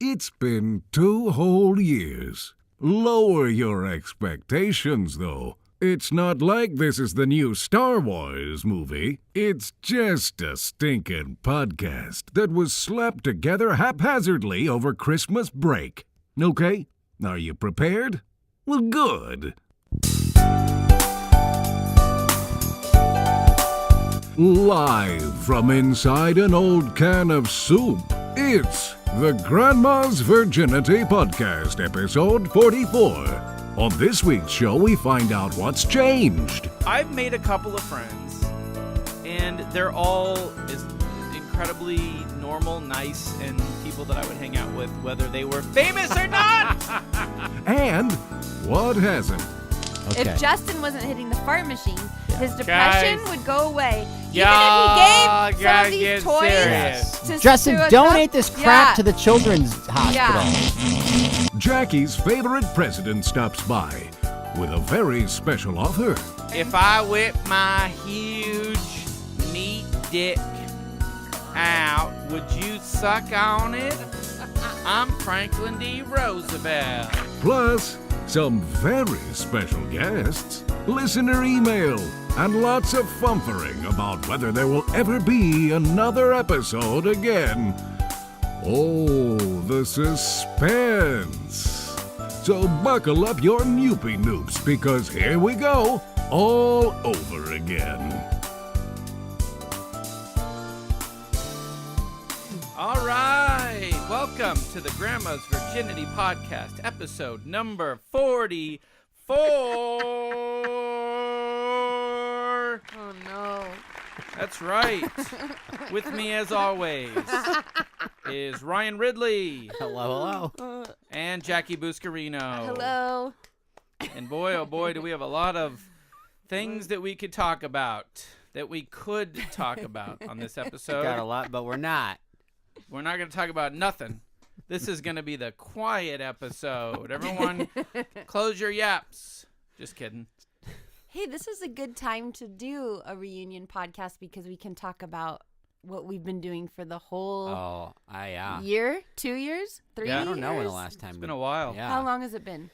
It's been 2 whole years. Lower your expectations, though. It's not like this is the new Star Wars movie. It's just a stinking podcast that was slapped together haphazardly over Christmas break. Okay? Are you prepared? Well, good. Live from inside an old can of soup, it's the Grandma's Virginity Podcast, episode 44. On this week's show, we find out what's changed. I've made a couple of friends, and they're all incredibly normal, nice, and people that I would hang out with, whether they were famous or not. And what hasn't. Okay. If Justin wasn't hitting the fart machine, his depression would go away. Even if he gave some of these toys to Justin, donate this crap to the children's hospital. Yeah. Jackie's favorite president stops by with a very special offer. If I whip my huge meat dick out, would you suck on it? I'm Franklin D. Roosevelt. Plus, some very special guests, listener email, and lots of fumfering about whether there will ever be another episode again. Oh, the suspense. So buckle up your Noopy Noops, because here we go, all over again. All right, welcome to the Grandma's Virginity Podcast, episode number 44. Oh, no. That's right. With me, as always, is Ryan Ridley. Hello, hello. And Jackie Buscarino. Hello. And boy, oh boy, do we have a lot of things that we could talk about, on this episode. Got a lot, but we're not. We're not going to talk about nothing. This is going to be the quiet episode. Everyone, close your yaps. Just kidding. Hey, this is a good time to do a reunion podcast because we can talk about what we've been doing for the whole year, 2 years, 3 years. I don't know when the last time. It's been a while. Yeah. How long has it been?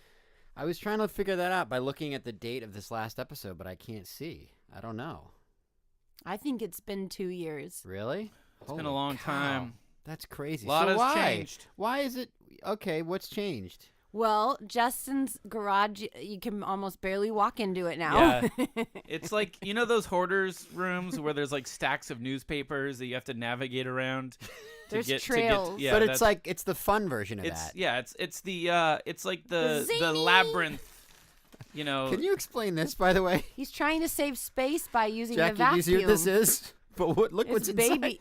I was trying to figure that out by looking at the date of this last episode, but I can't see. I don't know. I think it's been 2 years. Really? It's been a long time. That's crazy. A lot has changed. Why is it? Okay, what's changed? Well, Justin's garage, you can almost barely walk into it now. Yeah. It's like, you know those hoarders rooms where there's like stacks of newspapers that you have to navigate around? There's trails. But it's the fun version of that. Yeah, it's like the labyrinth, you know. Can you explain this, by the way? He's trying to save space by using Jackie, the vacuum. do you see what this is? But look what's inside.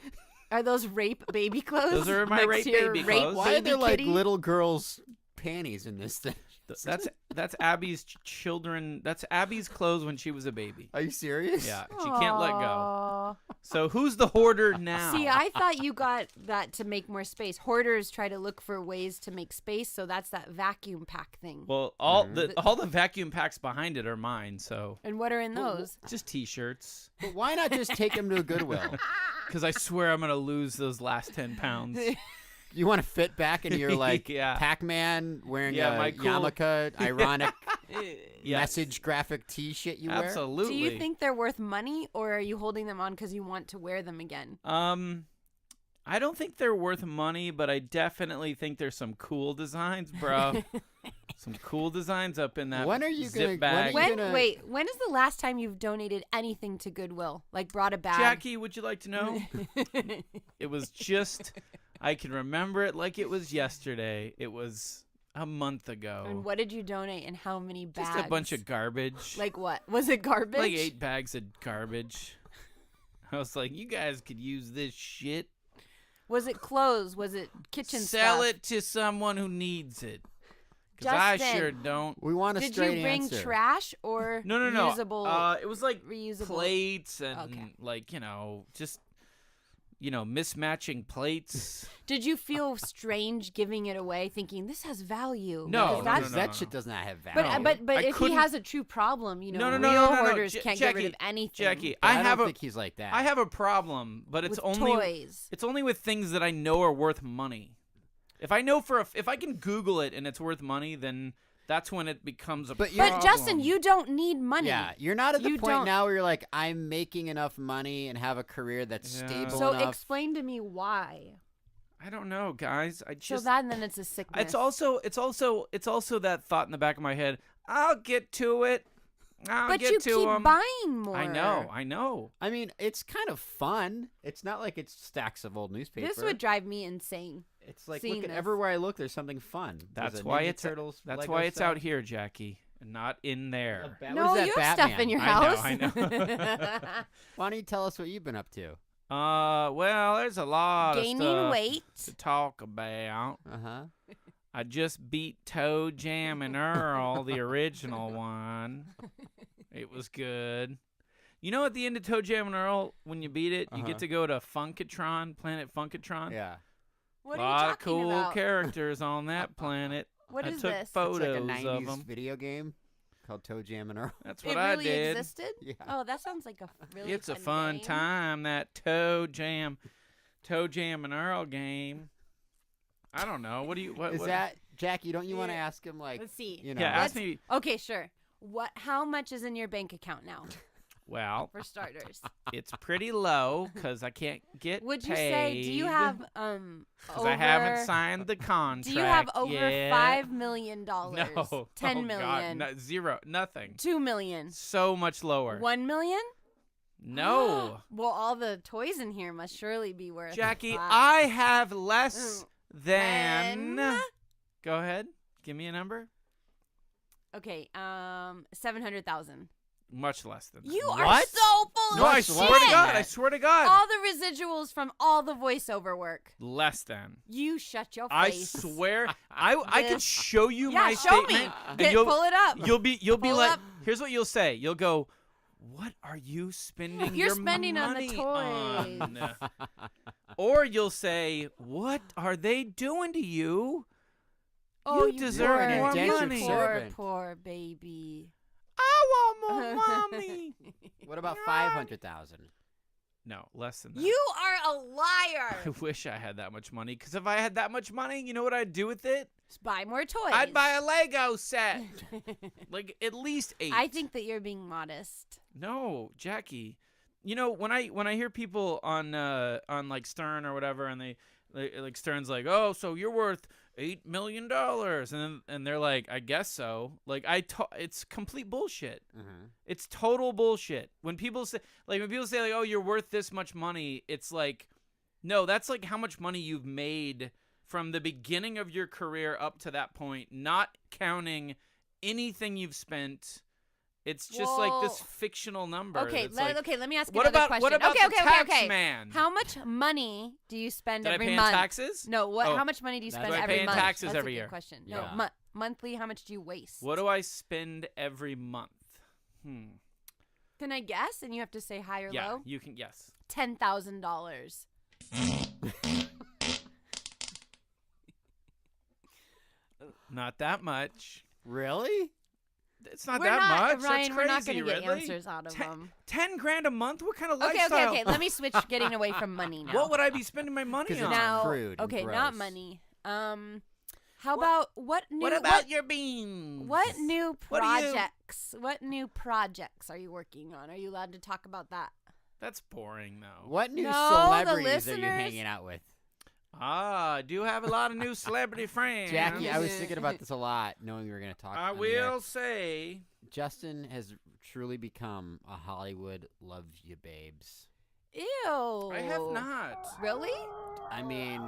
Are those rape baby clothes? Those are my rape baby clothes. Why are there like little girls' panties in this thing? That's Abby's children. That's Abby's clothes when she was a baby. Are you serious? Yeah, she can't let go. So who's the hoarder now? See, I thought you got that to make more space. Hoarders try to look for ways to make space, so that's that vacuum pack thing. Well, all the vacuum packs behind it are mine. So. And what are in those? Just T-shirts. But why not just take them to a Goodwill? Because I swear I'm gonna lose those last 10 pounds. You want to fit back into your Pac-Man wearing a my cool yarmulke, ironic message graphic tee shit you wear? Absolutely. Do you think they're worth money, or are you holding them on because you want to wear them again? I don't think they're worth money, but I definitely think there's some cool designs, bro. Some cool designs up in that zip bag. Wait, when is the last time you've donated anything to Goodwill? Like brought a bag? Jackie, would you like to know? It was just... I can remember it like it was yesterday. It was a month ago. And what did you donate and how many bags? Just a bunch of garbage. Like what? Was it garbage? Like 8 bags of garbage. I was like, you guys could use this shit. Was it clothes? Was it kitchen Sell stuff? it to someone who needs it. Because I sure don't. We want a straight answer. Did you bring trash or No. reusable? It was like reusable plates and like, just... mismatching plates. Did you feel strange giving it away, thinking this has value? No, that shit does not have value. But if he has a true problem, real hoarders can't get rid of anything. Jackie, I don't think he's like that. I have a problem, but it's with only toys. It's only with things that I know are worth money. If I know if I can Google it and it's worth money, then that's when it becomes a problem. But Justin, you don't need money. Yeah, you're not at the point now where you're like, I'm making enough money and have a career that's stable so enough. Explain to me why. I don't know, guys. So that and then it's a sickness. It's also that thought in the back of my head. I'll get to it. But you keep buying more. I know. I mean, it's kind of fun. It's not like it's stacks of old newspaper. This would drive me insane. It's like look at everywhere I look, there's something fun. That's why it's out here, Jackie, and not in there. No, you have stuff in your house. I know. Why don't you tell us what you've been up to? Well, there's a lot of stuff weight to talk about. Uh-huh. I just beat Toe Jam and Earl, the original one. It was good. You know, at the end of Toe Jam and Earl, when you beat it, you get to go to Funkatron, Planet Funkatron. Yeah. What a are you lot of talking cool about? characters on that planet. What I is took this? photos it's like a 90s of them. video game called Toe Jam and Earl. That's what it I really did. existed? Yeah. Oh, that sounds like a really It's a fun game. time, that Toe Jam and Earl game. I don't know. What do you? What Is that Jackie? Don't you want to ask him like? Let's see. You know, Yeah, ask me. Okay, sure. How much is in your bank account now? Well, For starters, it's pretty low because I can't get would you paid. say? Do you have Because I haven't signed the contract. Do you have over yet. $5 million? No. $10 million. God, zero. Nothing. $2 million. So much lower. $1 million? No. Well, all the toys in here must surely be worth. Jackie, $5. I have less than. Then- Go ahead. Give me a number. Okay, 700,000. Much less than that. You are What? so full No, of I shit. swear to God. I swear to God. All the residuals from all the voiceover work. Less than. You shut your I face. swear. I could show you Yeah, my show me. statement. and Pull it up. You'll be Pull like, up. here's what you'll say. You'll go, what are you spending You're your spending on the money toys. on? Or you'll say, what are they doing to you? Oh, You deserve poor, more indentured money. Poor, servant. poor baby. I want more money. What about 500,000? No, less than that. You are a liar. I wish I had that much money, because if I had that much money, you know what I'd do with it? Just buy more toys. I'd buy a Lego set. Like at least 8. I think that you're being modest. No, Jackie. You know, when I hear people on like Stern or whatever, and they like Stern's like, oh, so you're worth $8 million, and they're like, I guess so. Like it's complete bullshit. Mm-hmm. It's total bullshit. When people say like, oh, you're worth this much money, it's like, no, that's like how much money you've made from the beginning of your career up to that point, not counting anything you've spent. It's just like this fictional number. Okay, It's like, let me ask you what another about question. what about okay, the okay, tax okay, okay. man? How much money do you spend Did every I pay in month? taxes? No, Oh. how much money do you spend Do I every pay in month? taxes That's every a good year? question. Yeah. No, monthly, how much do you waste? What do I spend every month? Can I guess? And you have to say high or Yeah, low? you can guess. $10,000. Not that much. Really? It's not We're that not, much. Ryan, That's we're not crazy, going to get Ridley. answers out of them. 10 grand a month? What kind of Okay, lifestyle? okay. Let me switch getting away from money now. What would I be spending my money 'Cause on? it's now, crude and okay, gross. not money. How about what new What about your beans? what new What do you- projects? What new projects are you working on? Are you allowed to talk about that? That's boring, though. What new No, the celebrities are you listeners- hanging out with? I do have a lot of new celebrity friends. Jackie, I was thinking about this a lot, knowing we were going to talk. I on the air. will say, Justin has truly become a Hollywood love you babes. Ew. I have not. Really? I mean,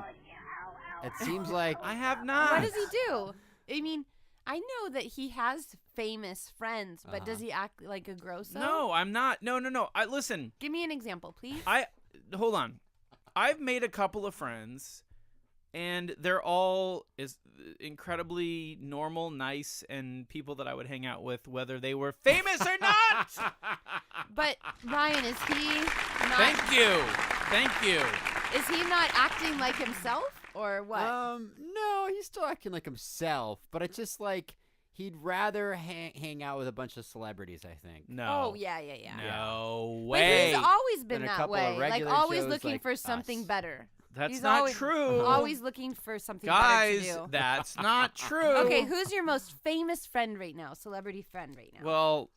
it seems like I have not. What does he do? I mean, I know that he has famous friends, but does he act like a grosso? No, I'm not. No. Listen. Give me an example, please. Hold on. I've made a couple of friends, and they're all incredibly normal, nice, and people that I would hang out with, whether they were famous or not. But Ryan, is he not? Thank you. Is he not acting like himself, or what? no, he's still acting like himself, but it's just like he'd rather hang out with a bunch of celebrities, I think. No. Oh yeah. No But way. he's always been Been a that couple of way, like regular always shows looking like for something us. better. That's He's not always, true. Always looking for something Guys, better to do. that's not true. Okay, who's your most famous friend right now? Celebrity friend right now? Well,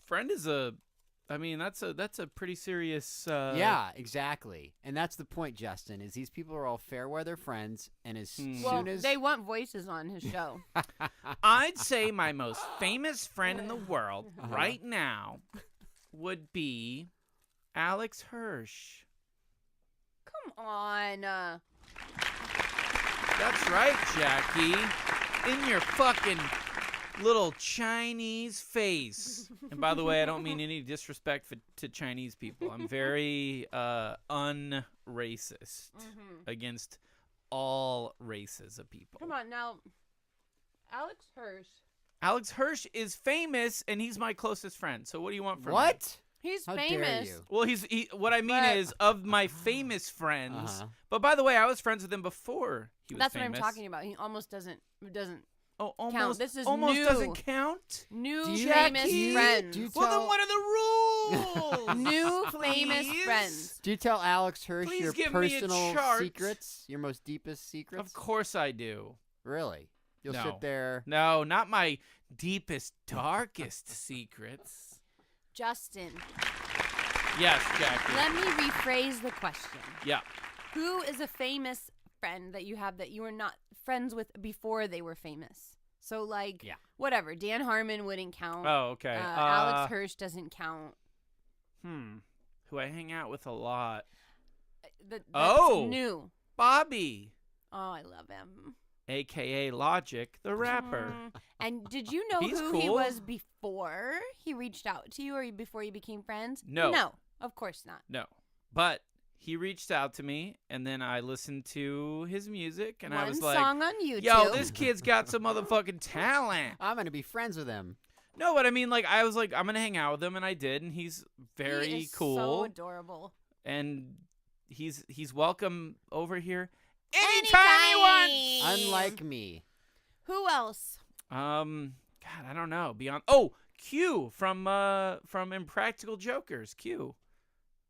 friend is that's a pretty serious. Yeah, exactly. And that's the point, Justin, is these people are all fair weather friends, and as soon as... they want voices on his show. I'd say my most famous friend in the world right now would be Alex Hirsch. Come on. That's right, Jackie. In your fucking little Chinese face. And by the way, I don't mean any disrespect to Chinese people. I'm very unracist against all races of people. Come on now. Alex Hirsch. Alex Hirsch is famous, and he's my closest friend. So what do you want from me? What? He's How famous. dare you? Well, what I mean is of my famous friends. But by the way, I was friends with him before he was That's famous. what I'm talking about. He almost doesn't Oh, almost. count. This is almost new. doesn't count. New Do you- famous Jackie? friends. Do you Well, then tell- what are the rules? New famous Please? friends. Do you tell Alex Hirsch Please your give me a personal chart. secrets? Your most deepest secrets? Of course I do. Really? You'll No. sit there... No, not my deepest, darkest secrets. Justin, Yes, Jackie. let me rephrase the question. Yeah. Who is a famous friend that you have that you were not friends with before they were famous? So, like, Yeah. whatever. Dan Harmon wouldn't count. Oh, okay. Alex Hirsch doesn't count. Who I hang out with a lot. That's Oh. new. Bobby, Oh, I love him. a.k.a. Logic, the rapper. And did you know He's who he cool. was before he reached out to you or before you became friends? No. No, of course not. No. But he reached out to me, and then I listened to his music, and I One was like, song on YouTube. yo, this kid's got some motherfucking talent. I'm going to be friends with him. No, but I mean, like, I was like, I'm going to hang out with him, and I did, and he's very He is cool. so adorable. And he's welcome over here anytime he wants. Unlike me. Who else? God, I don't know. Beyond Q from Impractical Jokers. Q.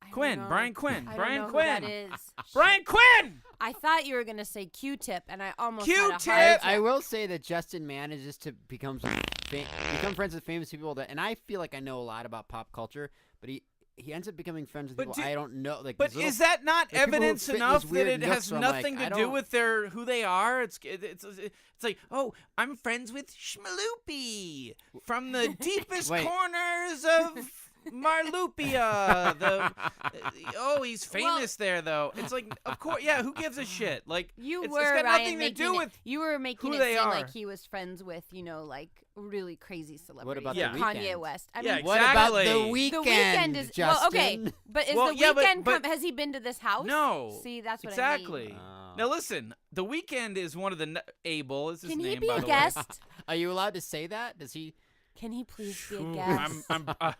I don't Quinn, know. Brian Quinn. I Brian don't know Quinn. Who that is. Brian Quinn. I thought you were gonna say Q-tip, and I almost had a Q-tip! heart attack. I will say that Justin manages to become friends with famous people, and I feel like I know a lot about pop culture, but he ends up becing friends with people I don't know. Like, But these little- is that not people who evidence fit in enough these that weird it nooks has where I'm nothing like, I to do don't- with who they are? It's like, oh, I'm friends with Schmaloopy from the deepest Wait. corners of Marlupia. He's famous there though. It's like, of course, yeah. Who gives a shit? Like, You it's were got Ryan, nothing to making do it, with you were making who it they seem are. like he was friends with, like really crazy celebrities. about The Kanye Weeknd? West. I Yeah, mean, What about the Exactly. weekend? The Weeknd is Justin? well, okay, but is Well, the yeah, but- Weeknd but- has he been to this house? No. See, that's what exactly. I mean. Now listen, The Weeknd is one of the Abel is his Can name. he be by a the guest? Are you allowed to say that? Does he? Can he please be a Ooh, guest?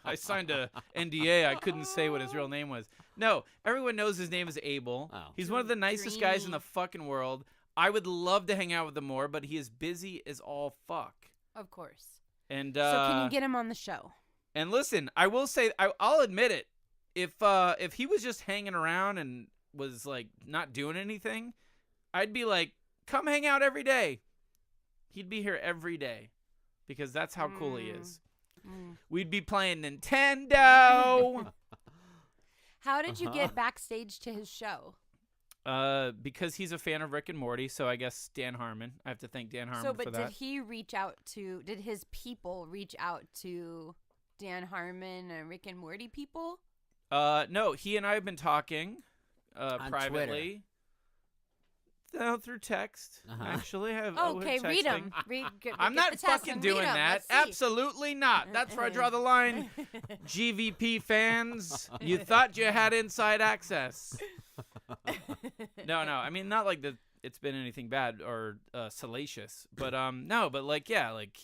I signed a NDA. I couldn't say what his real name was. No, everyone knows his name is Abel. Oh. He's one of the nicest guys in Dreamy. the fucking world. I would love to hang out with him more, but he is busy as all fuck. Of course. And So can you get him on the show? And listen, I will say, I'll admit it. If he was just hanging around and was like not doing anything, I'd be like, come hang out every day. He'd be here every day because that's how cool he is. We'd be playing Nintendo. How did you get backstage to his show? Because he's a fan of Rick and Morty, so I guess Dan Harmon. I have to thank Dan Harmon So, for but that. did his people reach out to Dan Harmon and Rick and Morty people? No, he and I have been talking On privately. No, through text. Actually, Okay, read them. I'm not fucking doing that. Absolutely not. That's where I draw the line. GVP fans, you thought you had inside access. No. I mean, not like it's been anything bad or salacious, but no. But like, yeah, like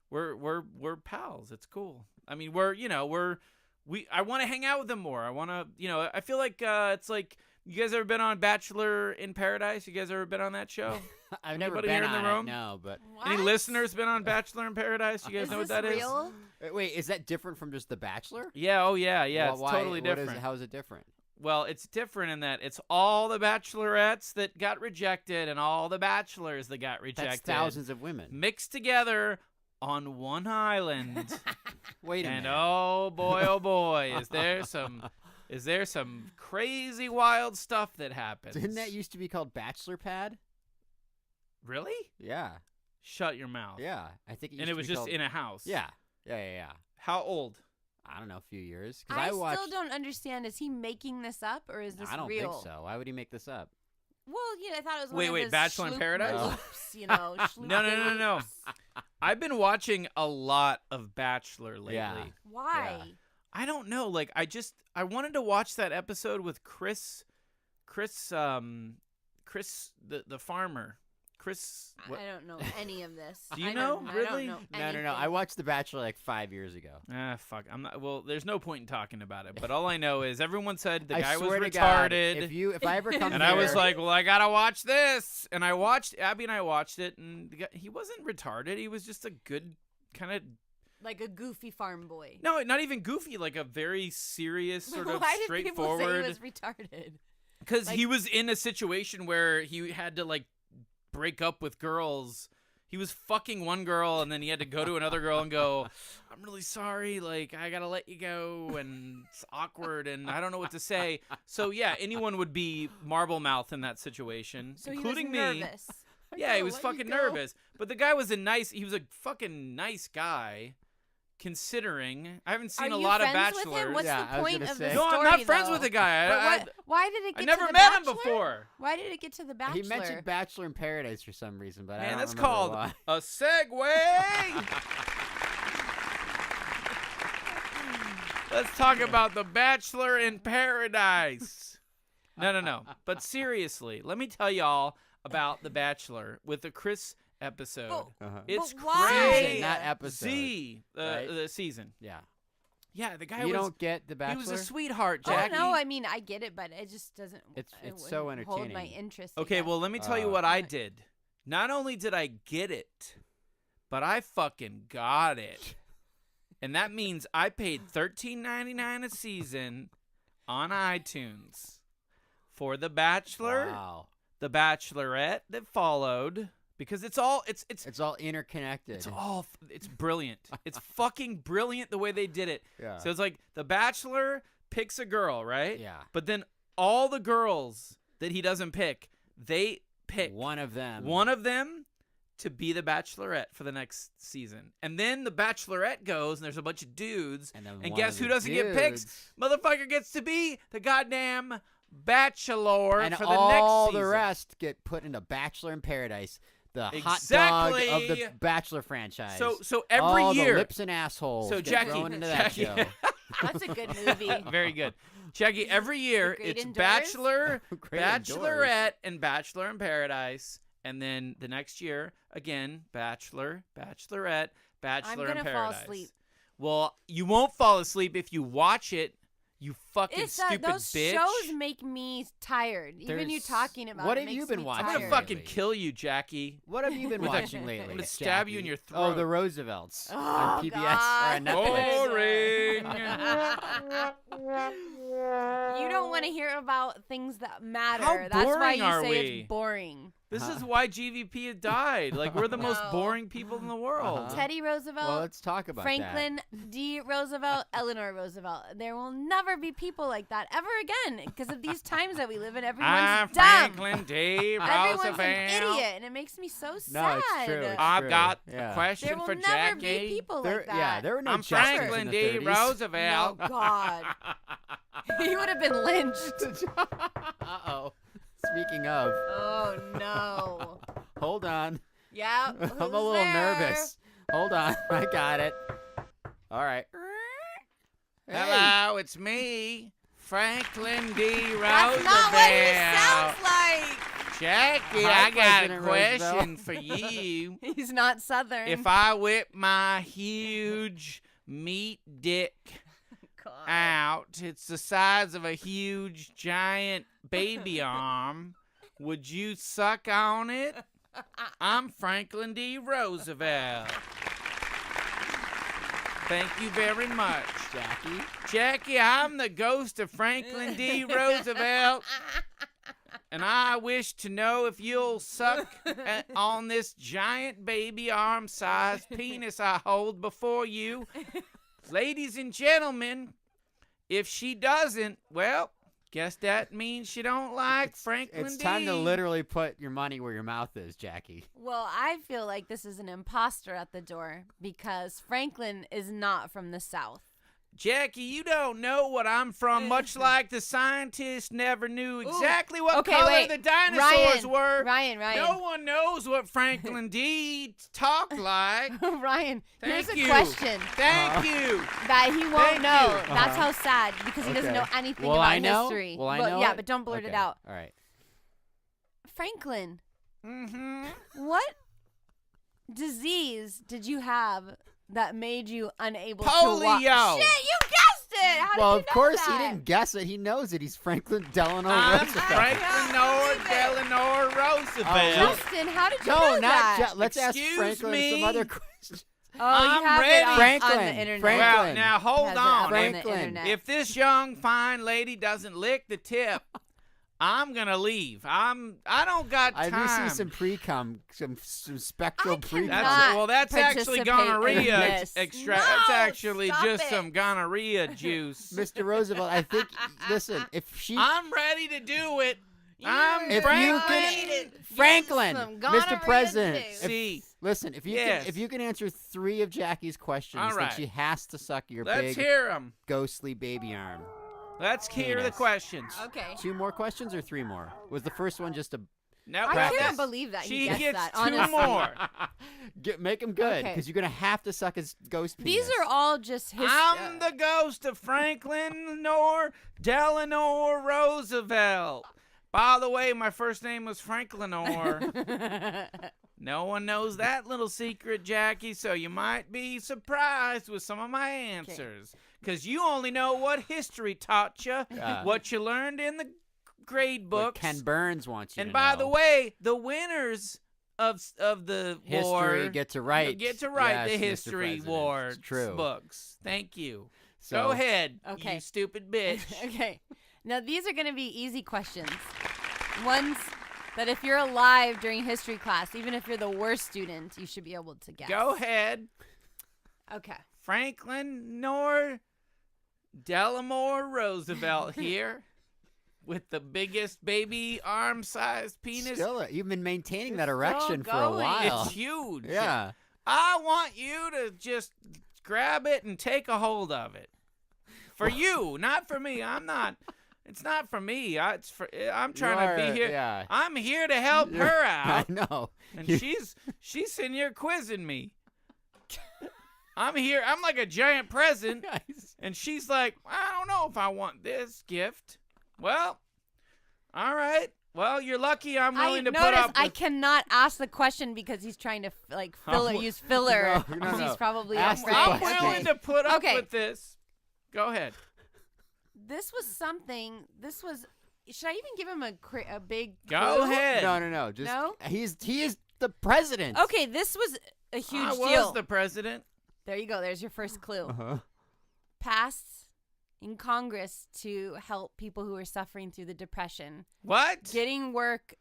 we're pals. It's cool. I mean, I want to hang out with him more. I want to, I feel like it's like. You guys ever been on Bachelor in Paradise? You guys ever been on that show? I've never Anybody been here in the on room? it. No, but Any listeners been on Bachelor in Paradise? You guys know what that real? Wait, is that different from just The Bachelor? is? Yeah. Oh yeah. Yeah. Well, It's why- totally what is different. it? How is it different? Well, it's different in that it's all the bachelorettes that got rejected and all the bachelors that got rejected. That's thousands of women. Mixed together on one island. Wait a and minute. oh boy, is there some crazy wild stuff that happens. Didn't that used to be called Bachelor Pad? Really? Yeah. Shut your mouth. Yeah. I think And it was just in a house. Yeah. How old? I don't know, a few years. 'Cause I watched... still don't understand. Is he making this up or is this real? I don't think so. Why would he make this up? Well, I thought it was Wait, one of his Bachelor in schloop Paradise? loops, schloop No. loops. I've been watching a lot of Bachelor lately. Yeah. Why? Yeah. I don't know. Like, I wanted to watch that episode with Chris, the farmer. Chris. What? I don't know any of this. Do you I know? don't- Really? I don't know No. anything. I watched The Bachelor like 5 years ago. Fuck. I'm not. Well, there's no point in talking about it. But all I know is everyone said the I guy was swear to God, retarded. if I ever come and here, I was like, well, I gotta watch this. And Abby and I watched it, and he wasn't retarded. He was just a good kind of. Like a goofy farm boy. No, not even goofy. Like a very serious, sort of Why did people say straightforward. he was retarded? Because Like- he was in a situation where he had to like break up with girls. He was fucking one girl, and then he had to go to another girl and go, I'm really sorry, like, I gotta let you go, and it's awkward, and I don't know what to say. So, yeah, anyone would be marble mouth in that situation, So including he was me. nervous. Yeah, he was let you fucking go. nervous. But the guy was he was a fucking nice guy, considering. I haven't seen Are a you lot of friends with Bachelors. him? What's Yeah, I the was point gonna of the say. No, story, I'm not friends though? with the guy. But why did it get I to never the met him Bachelor? before. Why did it get to the Bachelor? he mentioned Bachelor in Paradise for some reason, but I Man, don't that's remember called why. a segue. Let's talk about The Bachelor in Paradise. No. But seriously, let me tell y'all about The Bachelor with the Chris episode. Uh-huh. It's But why? crazy. Season, not episode. The right? season. Yeah. Yeah, the guy You was. don't get The Bachelor? He was a sweetheart, Oh Jackie. no, I mean I get it, but it just doesn't. It's it so wouldn't Hold my entertaining. interest. I Okay, guess. well, let me tell you what I did. Not only did I get it, but I fucking got it. And that means I paid $13.99 a season on iTunes for The Bachelor, Wow. The Bachelorette that followed, because it's all it's interconnected. it's brilliant. It's fucking brilliant the way they did it. Yeah. So it's like The Bachelor picks a girl, right? Yeah. But then all the girls that he doesn't pick, they pick One of them. to be the Bachelorette for the next season. And then the Bachelorette goes, and there's a bunch of dudes. And then And one guess of who the doesn't get picked? dudes- Motherfucker gets to be the goddamn Bachelor And for the all next season. the rest get put into Bachelor in Paradise, the Exactly. hot dog of the Bachelor franchise. So every all year. the lips and assholes So get Jackie, thrown into that Jackie. show. That's a good movie. Very good. Jackie, every year Great it's indoors? Bachelor, Great Bachelorette, and Bachelor in Paradise. And then the next year, again, Bachelor, Bachelorette, Bachelor in gonna Paradise. fall asleep. Well, you won't fall asleep if you watch it, you fucking It's stupid those bitch. shows make me tired. Even you There's- talking about what it have you makes been me watching I'm tired. gonna fucking lately? kill you, Jackie. What have you been With a- watching lately? I'm gonna stab you in your Oh, throat. the Roosevelts Oh, on PBS God. or on Netflix. Boring. You don't want to hear about things that matter. How That's why boring you are say we? it's boring. This Huh? is why GVP had died. Like, we're the most No. boring people in the world. Uh-huh. Teddy Roosevelt, Well, let's talk about Franklin D. Roosevelt, Eleanor Roosevelt. There will never be people like that ever again because of these times that we live in. Everyone's I'm dumb. Franklin D. Everyone's Roosevelt. an idiot, and it makes me so that. sad. No, it's true. It's I've true. got yeah. a question There will for never Jackie. be people There, like that. yeah, there were no I'm justices in Franklin the D. 30s. Roosevelt. No, God. He would have been lynched. Uh-oh. Speaking of, Oh, no. hold on. Yeah. I'm a who's little there? nervous. Hold on. I got it. All right. Hey. Hello, it's me, Franklin D. Roosevelt. That's not what he sounds like. Jackie, Hi, I got a President question Roosevelt. for you. He's not Southern. If I whip my huge meat dick God. out, it's the size of a huge, giant baby arm, would you suck on it? I'm Franklin D. Roosevelt. Thank you very much. Jackie? Jackie, I'm the ghost of Franklin D. Roosevelt. And I wish to know if you'll suck on this giant baby arm-sized penis I hold before you. Ladies and gentlemen, if she doesn't, well, guess that means she don't like Franklin D. It's time to literally put your money where your mouth is, Jackie. Well, I feel like this is an imposter at the door because Franklin is not from the South. Jackie, you don't know what I'm from, much like the scientists never knew exactly what color the dinosaurs were. Ryan. No one knows what Franklin D. talked like. Ryan, here's Thank a you. question Thank you. that he won't Thank know. you. That's how sad, because he doesn't know anything Will about I know? history. Will I But- know Yeah, it? but don't blurt it Okay. out. All right. Franklin, Mm-hmm. what disease did you have that made you unable to Polio. walk? Shit, you guessed it. How Well, did of you know course that? he didn't guess it. He knows it. He's Franklin Delano I'm Roosevelt. Franklin Delano Roosevelt. Justin, how did you No, know not that? Let's ask Excuse Franklin me? some other questions. Oh, I'm you have ready. it on Franklin, the internet. Franklin. Well, now Has hold it on. up Franklin. on the internet. If this young fine lady doesn't lick the tip, I'm gonna leave. I don't got I time. do see some pre-cum, some spectral I pre-cum. cannot That's actually participate gonorrhea in this. extra. No, That's actually stop just it. some gonorrhea juice. Mr. Roosevelt, I think. Listen, if she, I'm ready to do it. I'm if Franklin. you can, Franklin, Some Mr. gonorrhea President. juice. See, Listen, if you Yes. if you can answer 3 of Jackie's questions, All then right. she has to suck your let's big hear them. ghostly baby arm. Let's hear the Penis. questions. Okay. 2 more questions or 3 more? Was the first one just a No, I Practice. can't believe that She he guessed gets that. 2 Honestly. more. make him good Okay. because you're gonna have to suck his ghost penis. These are all just his. I'm the ghost of Franklin Delano Roosevelt. By the way, my first name was Franklin No one knows that little secret, Jackie, so you might be surprised with some of my answers. Because you only know what history taught you, what you learned in the grade What books. Ken Burns wants you And to by know. the way, the winners of the war history get to write. get to write Yes, the Mr. history President. war It's true. books. Thank you. So, Go ahead, Okay. you stupid bitch. Okay. Now these are going to be easy questions. Ones that if you're alive during history class, even if you're the worst student, you should be able to guess. Go ahead. Okay. Franklin Delano Roosevelt here with the biggest baby arm-sized penis. Still, you've been maintaining that You're erection still for a going. while. It's huge. Yeah. I want you to just grab it and take a hold of it. For you, not for me. It's not for me. I'm trying to be here. Yeah. I'm here to help her I out. know. And You- she's sitting here quizzing me. I'm here. I'm like a giant present. And she's like, I don't know if I want this gift. Well, all right. Well, you're lucky I'm willing to put notice up I with... cannot ask the question because he's trying to use filler. No, because no. he's probably Ask the afraid. I'm question. willing to put up Okay. with this. Go ahead. This was something. This was. Should I even give him a big? Go clue? ahead. No. Just No? he is the president. Okay, this was a huge I was deal. the president. There you go. There's your first clue. Uh-huh. Passed in Congress to help people who were suffering through the Depression, What? getting work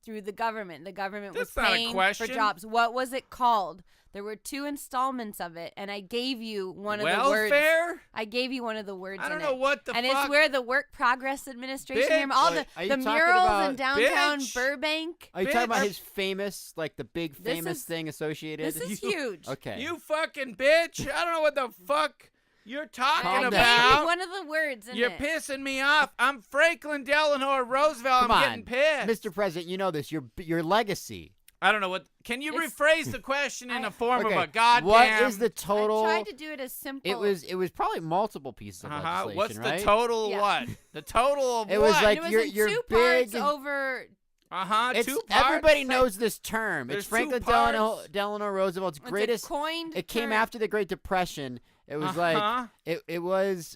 through the government. The government That's was not a paying for question. jobs. What was it called? There were 2 installments of it, and I gave you one of the words. Welfare? I gave you one of the words. I don't in know it. what the and fuck. it's where the Work Progress Administration, Bitch. all Wait, are the you talking murals about- in downtown Bitch. Burbank. Are you talking about Bitch. his famous, like the big This famous is- thing associated? This is huge. Okay. You fucking bitch. I don't know what the fuck you're talking Calm I down. gave you about. one of the words in You're it. pissing me off. I'm Franklin Delano Roosevelt. Come I'm on, getting pissed. Mr. President. You know this. Your legacy. I don't know what. Can you It's- rephrase the question in the form Okay. of a goddamn? What is the I total? tried to do it as simple. It was probably multiple pieces of legislation, What's right? the total? Yeah. What? The total of It what? was like it was your in 2 big. parts over. It's, 2 parts. everybody knows this term. There's It's Franklin 2 parts. Delano Roosevelt's It's a greatest. coined It came term. after the Great Depression, It was like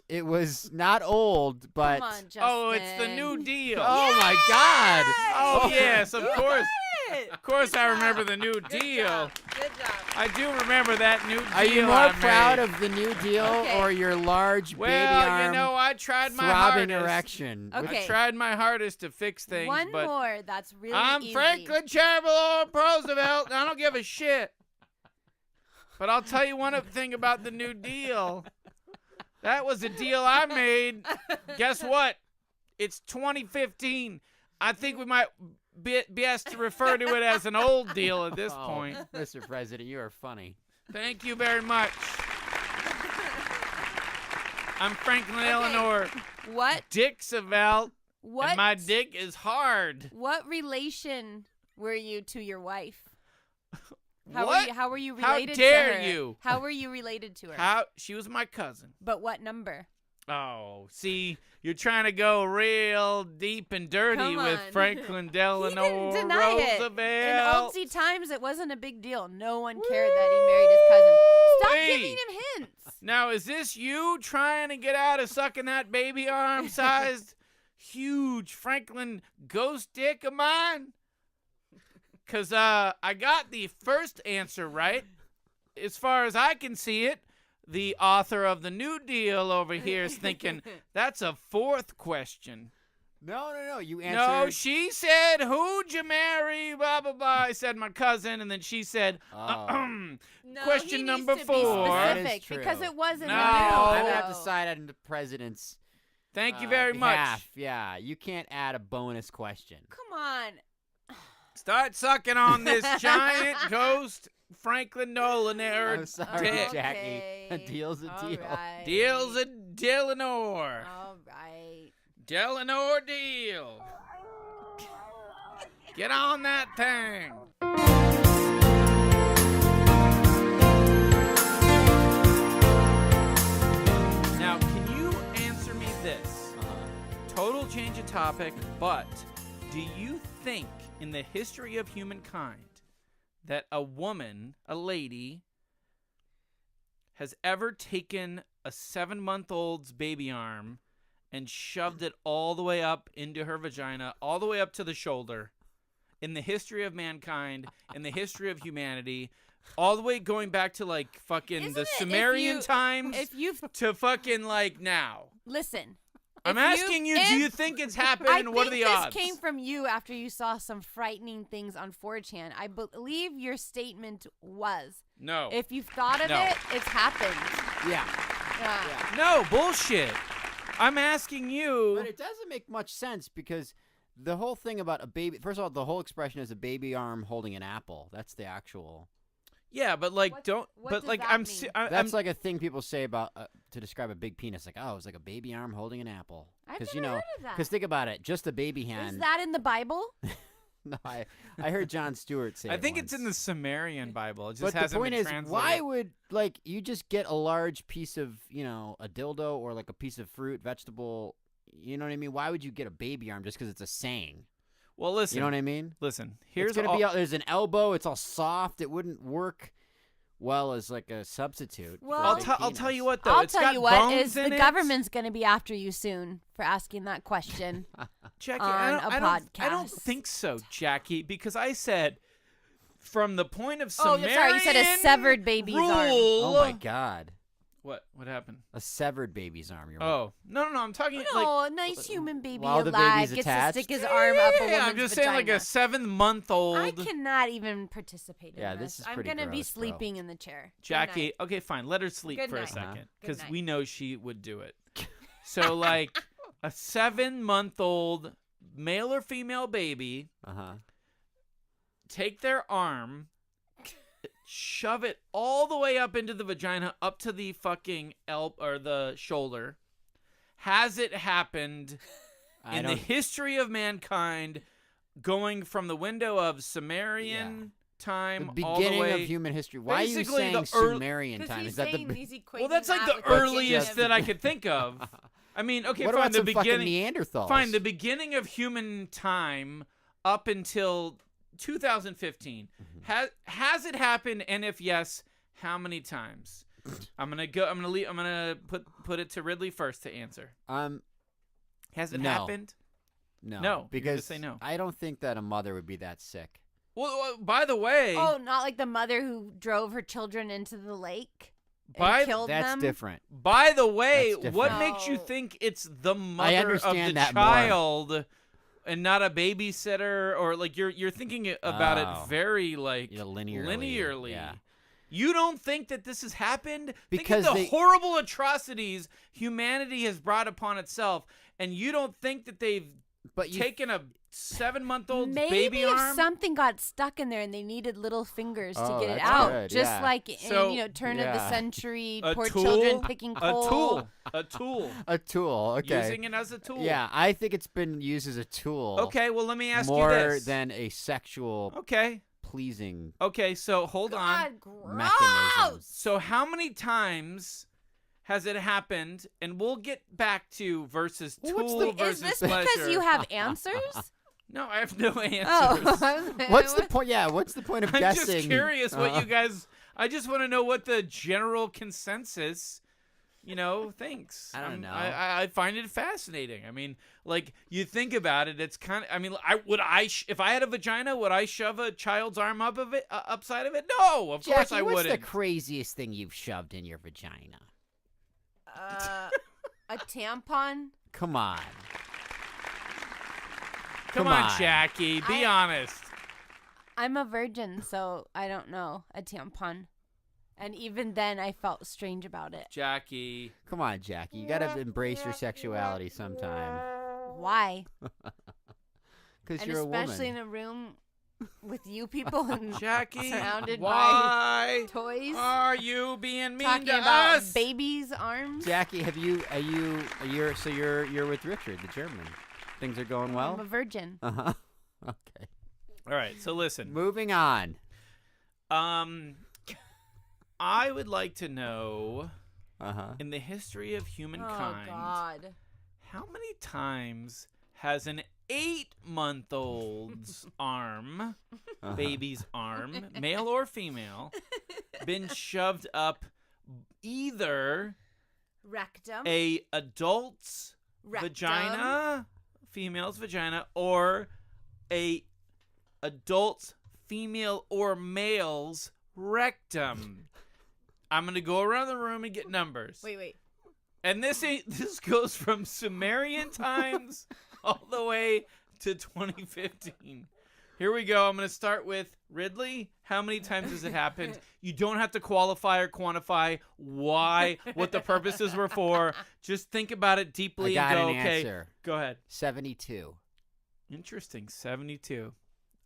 it was not old, but Come on, Justin. Oh, it's the New Deal. oh my God! Oh yes, of course. It. Of course, Good I job. remember the New Good Deal. job. Good job. I do remember that New Deal. Are you more proud of the New Deal or your large baby Well, arm you know, I tried my throbbing hardest. erection? Okay. I tried my hardest to fix things, One but more. That's really I'm easy. Franklin Chamberlain Roosevelt. And I don't give a shit. But I'll tell you one thing about the New Deal. That was a deal I made. Guess what? It's 2015. I think we might be best to refer to it as an old deal at this point. Mr. President, you are funny. Thank you very much. I'm Franklin Eleanor What? Dixavelt, What? and my dick is hard. What relation were you to your wife? What? How were you How related dare to her? you? How were you related to her? How? She was my cousin. But what number? Oh, see, you're trying to go real deep and dirty Come with on. Franklin He Delano didn't deny it. In Roosevelt. oldie times, it wasn't a big deal. No one cared that he married his cousin. Stop Woo-wee. giving him hints. Now, is this you trying to get out of sucking that baby arm-sized, huge Franklin ghost dick of mine? Because I got the first answer right. As far as I can see it, the author of the New Deal over here is thinking, that's a fourth question. No. You answered. No, she said, who'd you marry? Blah, blah, blah. I said, my cousin. And then she said, No, Question he number needs to 4. Be That specific is true. because it wasn't. No. I'm gonna have to to decide on the president's. thank you very much. behalf. Yeah, you can't add a bonus question. Come on. Start sucking on this giant ghost Franklin Nolan I'm sorry, dick. Jackie. Okay. A deal's a deal. Right. Deal's a Delanor. All right. Delanor deal. Get on that thing. Now, can you answer me this? Total change of topic, but do you think in the history of humankind that a woman, a lady, has ever taken a 7-month-old's baby arm and shoved it all the way up into her vagina, all the way up to the shoulder, in the history of mankind, in the history of humanity, all the way going back to like fucking Isn't the it if Sumerian you- times If you've to fucking like now? listen, I'm if asking you, do if- you think it's happened I and what are think the this odds? came from you after you saw some frightening things on 4chan. I believe your statement was, No. if you've thought of No. it, it's happened. Yeah. Yeah. No, bullshit. I'm asking you. But it doesn't make much sense because the whole thing about a baby. First of all, the whole expression is a baby arm holding an apple. That's the actual. Yeah, but like What- don't what but does like that I'm mean? si- That's like a thing people say about to describe a big penis. Like, oh, it's like a baby arm holding an apple. I've Because never you know, heard of that. because think about it, just a baby hand. Is that in the Bible? No, I heard John Stewart say. I it think it's in the once. Sumerian Bible. It just But the hasn't point been is, translated. why would like you just get a large piece of a dildo or like a piece of fruit, vegetable? You know what I mean? Why would you get a baby arm just because it's a saying? Well, listen. You know what I mean? Listen. It's Here's gonna all, be there's an elbow. It's all soft. It wouldn't work well as like a substitute. for Well- a I'll big tell you penis. what though. I'll It's tell got you what bones is in the it. government's going to be after you soon for asking that question. Jackie, on I a don't podcast. think so, Jackie, because I said from the point of Oh, Sumerian sorry, you said a severed baby's rule. arm. Oh my God! What happened? A severed baby's arm. You're right. Oh, no, I'm talking like Oh, a nice human baby While the alive baby's gets attached? to stick his arm up a woman's yeah, I'm just saying like a vagina. 7-month-old. I cannot even participate in Yeah, this. this is I'm pretty gonna be gross, bro. sleeping in the chair. Good Jackie, night. okay, fine. Let her sleep Good for a night. second Good because night. we know she would do it. So, like, a 7-month-old male or female baby, take their arm, shove it all the way up into the vagina, up to the fucking or the shoulder. Has it happened in the history of mankind, going from the window of Sumerian time the all the beginning way of human history. Why are you basically saying the Sumerian 'Cause time? he's Is that the saying he's equating Well, that's like that the with beginning earliest of- that I could think of. I mean, okay, what fine. about The some fucking beginning, Neanderthals? fine. The beginning of human time up until 2015 has it happened? And if yes, how many times? I'm gonna put it to Ridley first to answer. Has it happened? No. Because say no. I don't think that a mother would be that sick. Well, by the way. Oh, not like the mother who drove her children into the lake and killed them? That's different. By the way, what No. makes you think it's the mother of understand the that child and not a babysitter? Or like you're thinking about it very like linearly. Yeah. You don't think that this has happened? Because think of the horrible atrocities humanity has brought upon itself, and you don't think that they've taken a 7-month-old baby Maybe if arm? something got stuck in there and they needed little fingers to get it that's out, good, just yeah. like So- in turn of the century, A poor tool? children picking coal. A tool. A tool, okay. Using it as a tool. Yeah, I think it's been used as a tool. Okay, well, let me ask you more this. than a sexual Okay. pleasing Okay, so hold on. God, mechanism. gross! So how many times has it happened? And we'll get back to versus tool What's the- versus Is this pleasure. because you have answers? No, I have no answers. Oh, What's the point? Yeah, what's the point of I'm guessing? just curious what you guys. I just want to know what the general consensus, thinks. I don't know. I find it fascinating. I mean, like you think about it, it's kind of. I mean, if I had a vagina, would I shove a child's arm upside of it? No, of course Jackie, I what's wouldn't. the craziest thing you've shoved in your vagina? a tampon? Come on. Come on, Jackie. Be honest. I'm a virgin, so I don't know. A tampon. And even then, I felt strange about it. Jackie. Come on, Jackie. You gotta embrace your sexuality sometime. Why? Because And you're a especially woman. in a room with you people and Jackie. surrounded why by toys. are you being mean Talking to about us? babies' arms. Jackie, you're with Richard, the German. Things are going well? I'm a virgin. Uh-huh. Okay. All right, so listen. Moving on. I would like to know, Uh-huh. in the history of Oh, humankind, God. how many times has an 8-month-old's arm, Uh-huh. baby's arm, male or female, been shoved up either Rectum. a adult's Rectum. vagina, female's vagina, or a adult's female or male's rectum? I'm gonna go around the room and get numbers. Wait. And this goes from Sumerian times all the way to 2015. Here we go. I'm going to start with Ridley. How many times has it happened? You don't have to qualify or quantify what the purposes were for. Just think about it deeply I got and go, an okay, answer. go ahead. 72. Interesting. 72.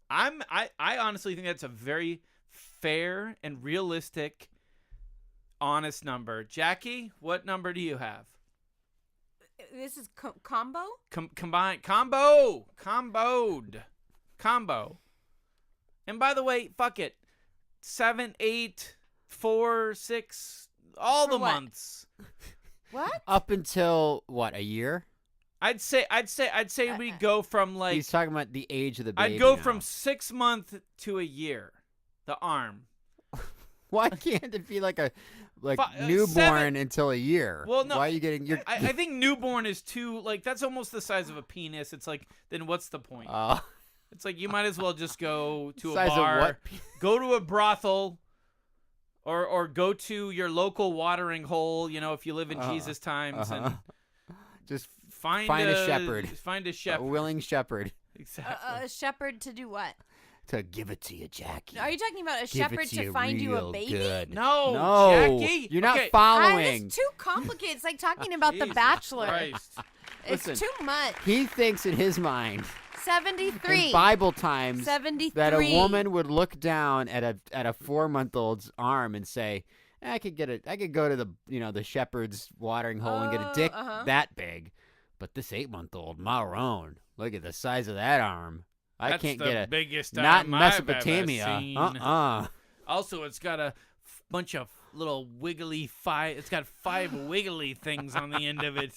I honestly think that's a very fair and realistic, honest number. Jackie, what number do you have? This is combo? Comboed. And by the way, fuck it. 7, 8, 4, 6, all For the what? months. What? Up until, what, a year? I'd say we go from like He's talking about the age of the baby I'd go now. from 6 months to a year. The arm. Why can't it be like a newborn 7 until a year? Well, no, Why are you getting your? I think newborn is too that's almost the size of a penis. It's like then what's the point? It's like you might as well just go to a Size of bar, what? go to a brothel, or go to your local watering hole. If you live in Jesus times, and Just find a shepherd. Find a a shepherd. willing shepherd Exactly. A shepherd to do what? to give it to you, Jackie. Are you talking about a Give shepherd it to to you find you a real baby? Good. No, Jackie. You're not Okay. following. It's too complicated. It's like talking about The Jesus Bachelor. Christ. It's Listen. too much. He thinks in his mind, 73. in Bible times, 73. that a woman would look down at a 4-month-old's arm and say, I could go to the shepherd's watering hole and get a dick that big, but this 8-month-old Maroon, look at the size of that arm. I That's can't the get a biggest not in arm I've ever Mesopotamia. seen. Also, it's got a bunch of little wiggly it's got 5 wiggly things on the end of it.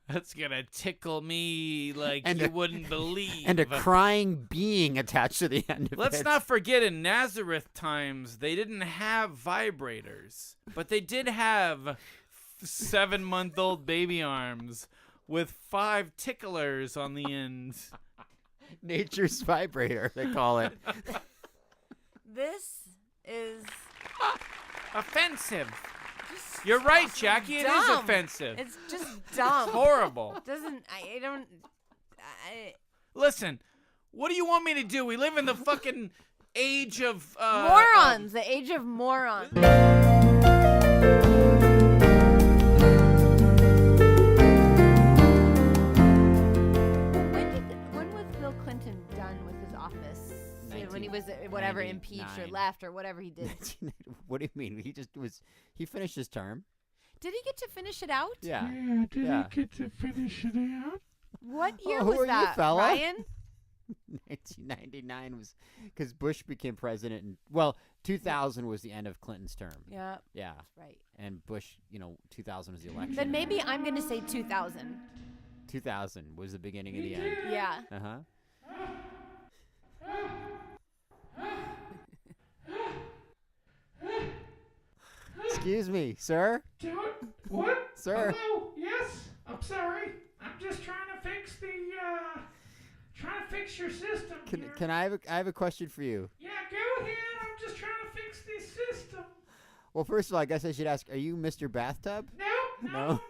That's gonna tickle me like And you a- wouldn't believe. And a crying being attached to the end of Let's it. not forget, in Nazareth times, they didn't have vibrators, but they did have 7-month-old baby arms with 5 ticklers on the ends. Nature's vibrator, they call it. This is Offensive. just You're right, Jackie. It is dumb. offensive. It's just dumb. Horrible. I don't. Listen, what do you want me to do? We live in the fucking age of Morons. The age of morons. When was Bill Clinton done with his office? When he was whatever impeached or left or whatever he did. What do you mean? He finished his term. Did he get to finish it out? Yeah. Did Yeah. he get to finish it out? What year who was are you, that, fella? Ryan? 1999 was because Bush became president, and 2000 was the end of Clinton's term. Yeah, Yeah, right. and Bush, 2000 was the election. Then maybe I'm going to say 2000. 2000 was the beginning of the end. Yeah. Uh huh. Excuse me, sir. What? Sir. Hello? Yes? I'm sorry. I'm just trying to fix your system here. Can I have a question for you? Yeah, go ahead. I'm just trying to fix the system. Well, first of all, I guess I should ask: are you Mr. Bathtub? No. No?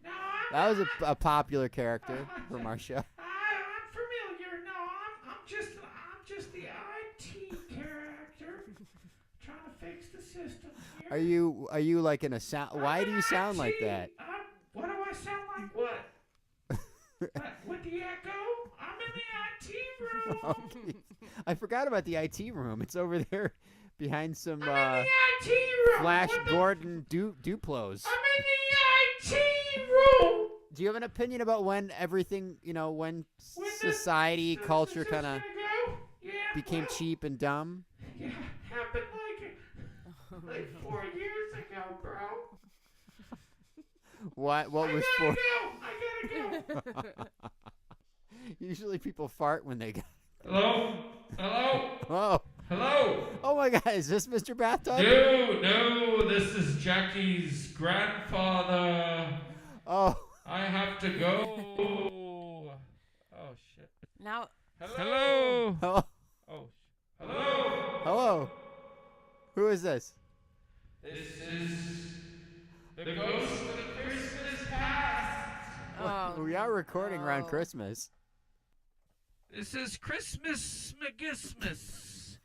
No, That was a popular character from our show. I'm familiar. No, I'm just the IT character trying to fix the system here. Are you like in a sound? Why do you sound like that? What do I sound like? What? With the echo? I'm in the IT room. Okay. I forgot about the IT room. It's over there behind some I'm in the IT room. Flash What the- Gordon Duplos. I'm in the IT room. Do you have an opinion about when everything, when When society, the culture system's kind of gonna go? Yeah, became well, cheap and dumb? Yeah, happened like 4 years ago, bro. What was I for? gotta go. Usually people fart when they got. Hello? Oh. Hello? Oh my God! Is this Mr. Bathtub? No, this is Jackie's grandfather. Oh. I have to go. Oh shit. Now, Hello. Hello. Oh. Hello? Hello. Who is this? This is the ghost of the Christmas past. We are recording around no. Christmas. This is Christmas McGismas.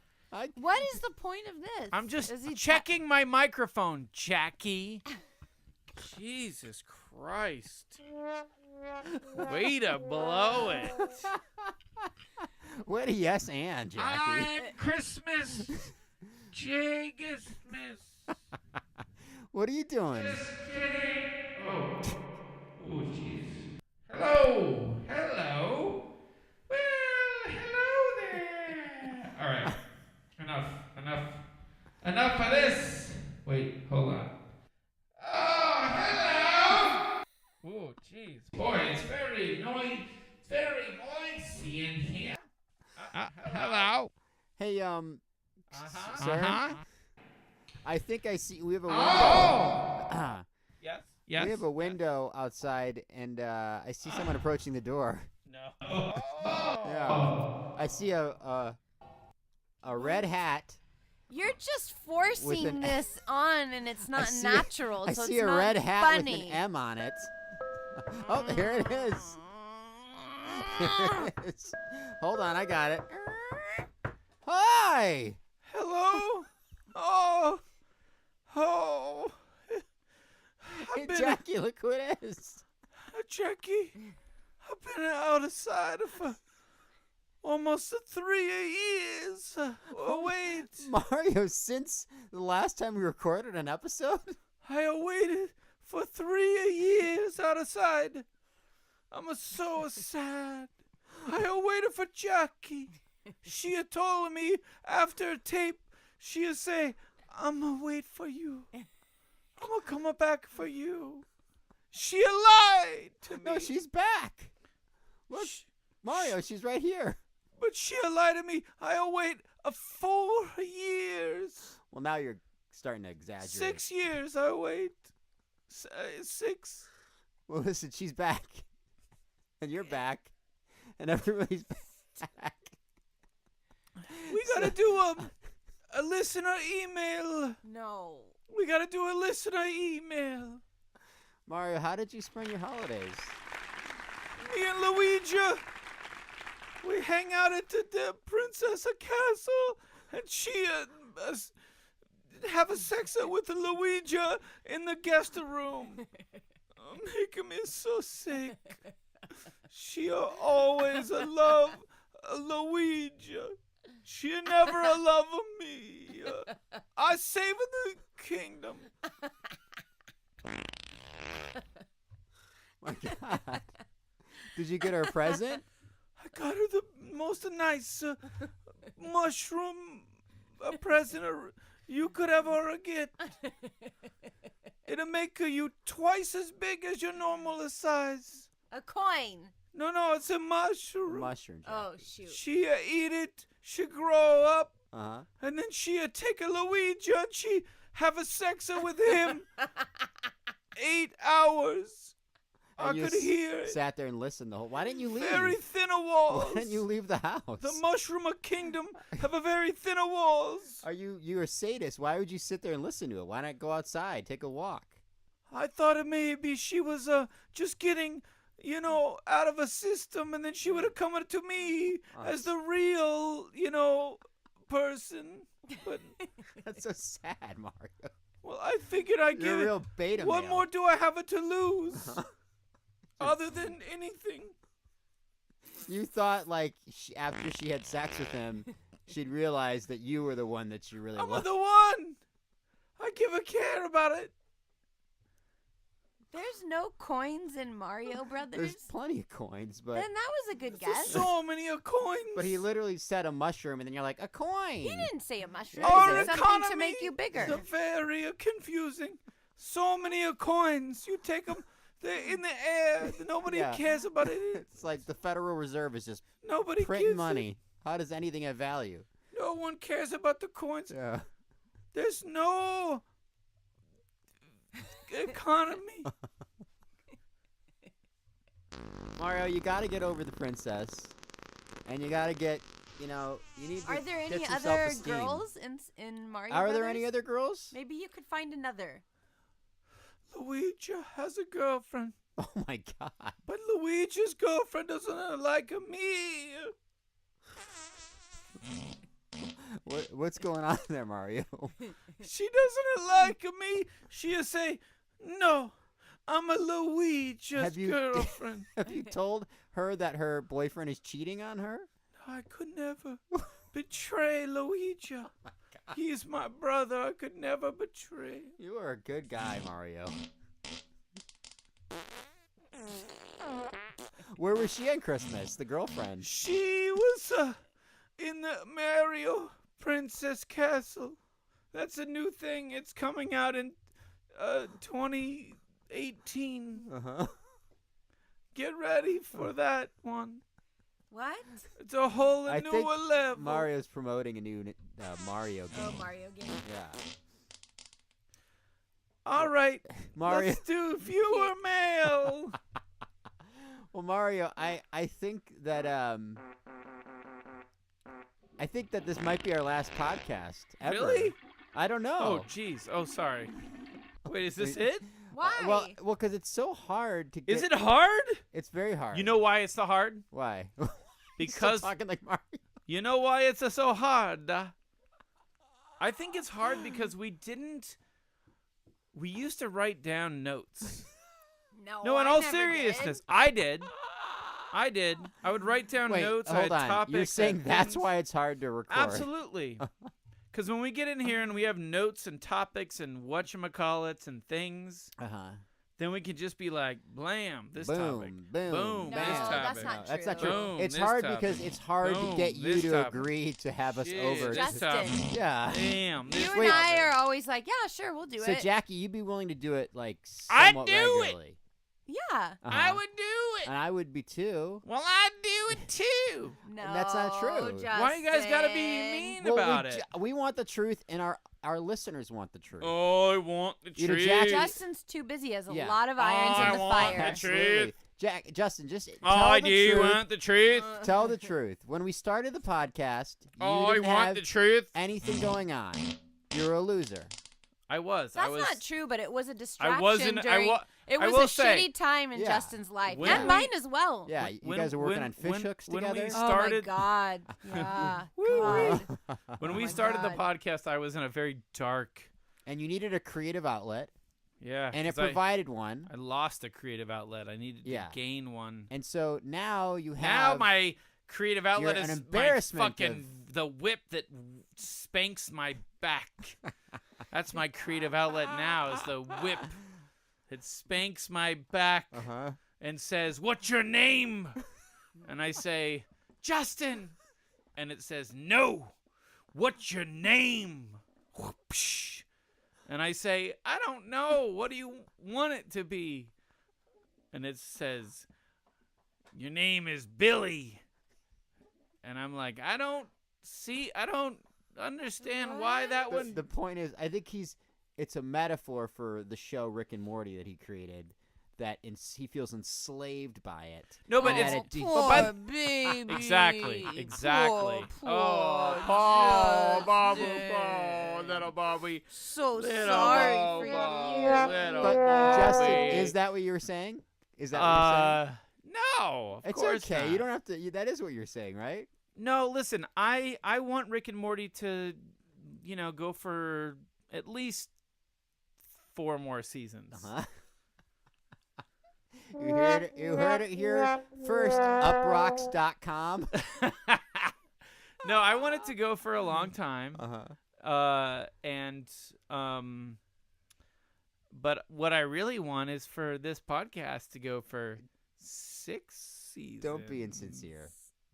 what is the point of this? I'm just Is he checking my microphone, Jackie. Jesus Christ. Way to blow it. What a yes and, Jackie. I'm Christmas Jagismas. What are you doing? Just kidding. Oh, jeez. Hello. Well, hello there. All right. Enough of this. Wait, hold on. Oh, hello. Oh, jeez. Boy, it's very noisy in here. Hello. Hey, Uh-huh. sir. Uh-huh. I think I see. We have a window. Oh. Yes. We have a window outside, and I see someone approaching the door. No. Yeah. I see a red hat. You're just With forcing an- this on, and it's not see natural. I so see it's a not red hat funny. with an M on it. Oh, here it is. Here it is. Hold on, I got it. Hi. Hello? Oh. Hey, Jackie, look who it is. Jackie, I've been outside for almost 3 years. Oh, wait. Mario, since the last time we recorded an episode? I waited for 3 years outside. I'm so sad. I waited for Jackie. She had told me after tape, she would say, I'm gonna wait for you. I'm gonna come back for you. She lied to me. No, she's back. Look, Mario, she's right here. But she lied to me. I'll wait 4 years. Well, now you're starting to exaggerate. 6 years I'll wait. 6. Well, listen, she's back. And you're back. And everybody's back. We gotta do a listener email. No. We gotta do a listener email. Mario, how did you spend your holidays? Me and Luigi, we hang out at the Princess Castle, and she have a sex with Luigi in the guest room. Making me so sick. She always love Luigi. She never love me. I save the kingdom. My God. Did you get her a present? I got her the most nice mushroom present you could ever get. It'll make you twice as big as your normal size. A coin. No, it's a mushroom. Mushroom. Oh, shoot. She eat it, she grow up, Uh-huh. and then she take a Luigi and she have a sex with him. 8 hours. I And you could hear it. Sat there and listened the whole. Why didn't you leave? Very thin walls. Why didn't you leave the house? The mushroom kingdom have a very thin walls. Are you're a sadist? Why would you sit there and listen to it? Why not go outside, take a walk? I thought maybe she was just getting, out of a system, and then she would have come to me as the real, person. But That's so sad, Mario. well, I figured I'd You're give a it. real beta What male. more do I have to lose? Other than anything. You thought like after she had sex with him, she'd realize that you were the one that she really I'm loved. the one. I give a care about it. There's no coins in Mario Brothers. There's plenty of coins, but Then that was a good There's guess. so many coins. but he literally said a mushroom, and then you're like a coin. He didn't say a mushroom. Our He said something economy to make you bigger. is very confusing. So many coins. You take them, they're in the air. Nobody Yeah. cares about it. It's like the Federal Reserve is just Nobody printing gives money. How does anything have value? it. No one cares about the coins. Yeah. There's no economy. Mario, you got to get over the princess, and you got to get, you need to Are there get any some other self-esteem. girls in Mario Are Brothers? there any other girls? Maybe you could find another. Luigi has a girlfriend, Oh my God. but Luigi's girlfriend doesn't like me. What's going on there, Mario? She doesn't like me. She'll say, "No, I'm a Luigi's Have you- girlfriend." Have you told her that her boyfriend is cheating on her? I could never betray Luigi. He's my brother. I could never betray. You are a good guy, Mario. Where was she on Christmas? The girlfriend. She was in the Mario Princess Castle. That's a new thing. It's coming out in 2018. Uh-huh. Get ready for that one. What? It's a whole I new think level. Mario's promoting a new Mario game. Oh, Mario game. Yeah. All right. Mario. Let's do viewer mail. Well, Mario, I think that this might be our last podcast ever. Really? I don't know. Oh, jeez. Oh, sorry. Wait, is this it? Why? Well, because it's so hard to get. Is it hard? It's very hard. You know why it's so hard? why? He's Because still talking like Mario. you know why it's so hard. I think it's hard because we used to write down notes. No, in I all never did. I did. I would write down Wait, notes. I hold had on. topics. You're saying and that's things. why it's hard to record? Absolutely. Because when we get in here and we have notes and topics and whatchamacallits and things, Uh-huh. then we can just be like, blam, this Boom, topic. boom, Boom, No, this that's topic. not That's not true. Boom, It's this hard topic. because it's hard to Boom, get you this to topic. agree to have us Shit, over. this Justin. topic. Yeah. Damn. This You Wait. and I are always like, yeah, sure, we'll do So it. Jackie, you'd be willing to do it like I'd somewhat do it. regularly. Yeah. I would do it. And I would be too. Well, I'd do it too. No, And that's not true. Justin. Why you guys gotta be mean about it? We want the truth, and our listeners want the truth. Oh, I want the You know, truth. Jack- Justin's too busy. He has a Yeah. lot of irons I in the want fire. the Absolutely. Justin, just tell I the do truth. want the truth. Tell the truth. When we started the podcast, you I didn't want have the truth. anything going on. You're a loser. I was. That's not true, but it was a distraction. wasn't- During, it I was will a say- shitty time in Yeah. Justin's life, When and we- mine as well. Yeah, you When- guys are working when- on fish when- hooks when we together. started- Oh my god. Yeah. Woo-wee. God. When Oh we my started the God. podcast, I was in a very dark. And you needed a creative outlet, Yeah. and it 'cause provided one. I lost a creative outlet. I needed Yeah. to gain one. And so now you have Now my creative outlet You're an is embarrassment my fucking the whip that spanks my back. That's my creative outlet now is the whip that spanks my back Uh-huh. and says, "What's your name?" And I say, "Justin." And it says, "No. What's your name?" Whoopsh. And I say, "I don't know. What do you want it to be?" And it says, "Your name is Billy." And I'm like, I don't understand why that one. The point is, I think it's a metaphor for the show Rick and Morty that he created, that he feels enslaved by it. No, but Oh, it's that it poor but baby. exactly. Poor Oh, Bobby, little Bobby. So Little sorry Bobo, for you. little But Bobby. Justin, is that what you were saying? Is that what you're saying? No, of It's course okay. not. You don't have to. That is what you're saying, right? No, listen. I want Rick and Morty to, go for at least 4 more seasons. Uh-huh. You heard it here first. Uprocks.com. No, I want it to go for a long time. Uh-huh. But what I really want is for this podcast to go for 6 seasons. Don't be insincere.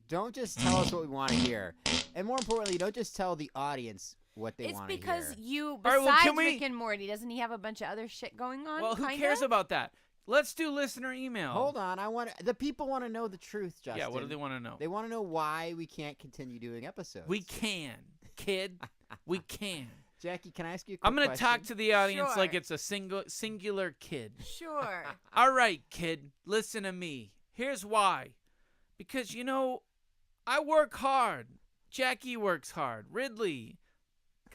Don't just tell us what we want to hear. And more importantly, don't just tell the audience what they It's want to hear. because you, All besides right, well, can we- Rick and Morty, doesn't he have a bunch of other shit going on? Well, who kinda? cares about that? Let's do listener email. Hold on. The people want to know the truth, Justin. Yeah, what do they want to know? They want to know why we can't continue doing episodes. We can, kid. We can. Jackie, can I ask you a quick I'm going to question? talk to the audience Sure. like it's a singular kid. Sure. All right, kid, listen to me. Here's why. Because, I work hard. Jackie works hard. Ridley,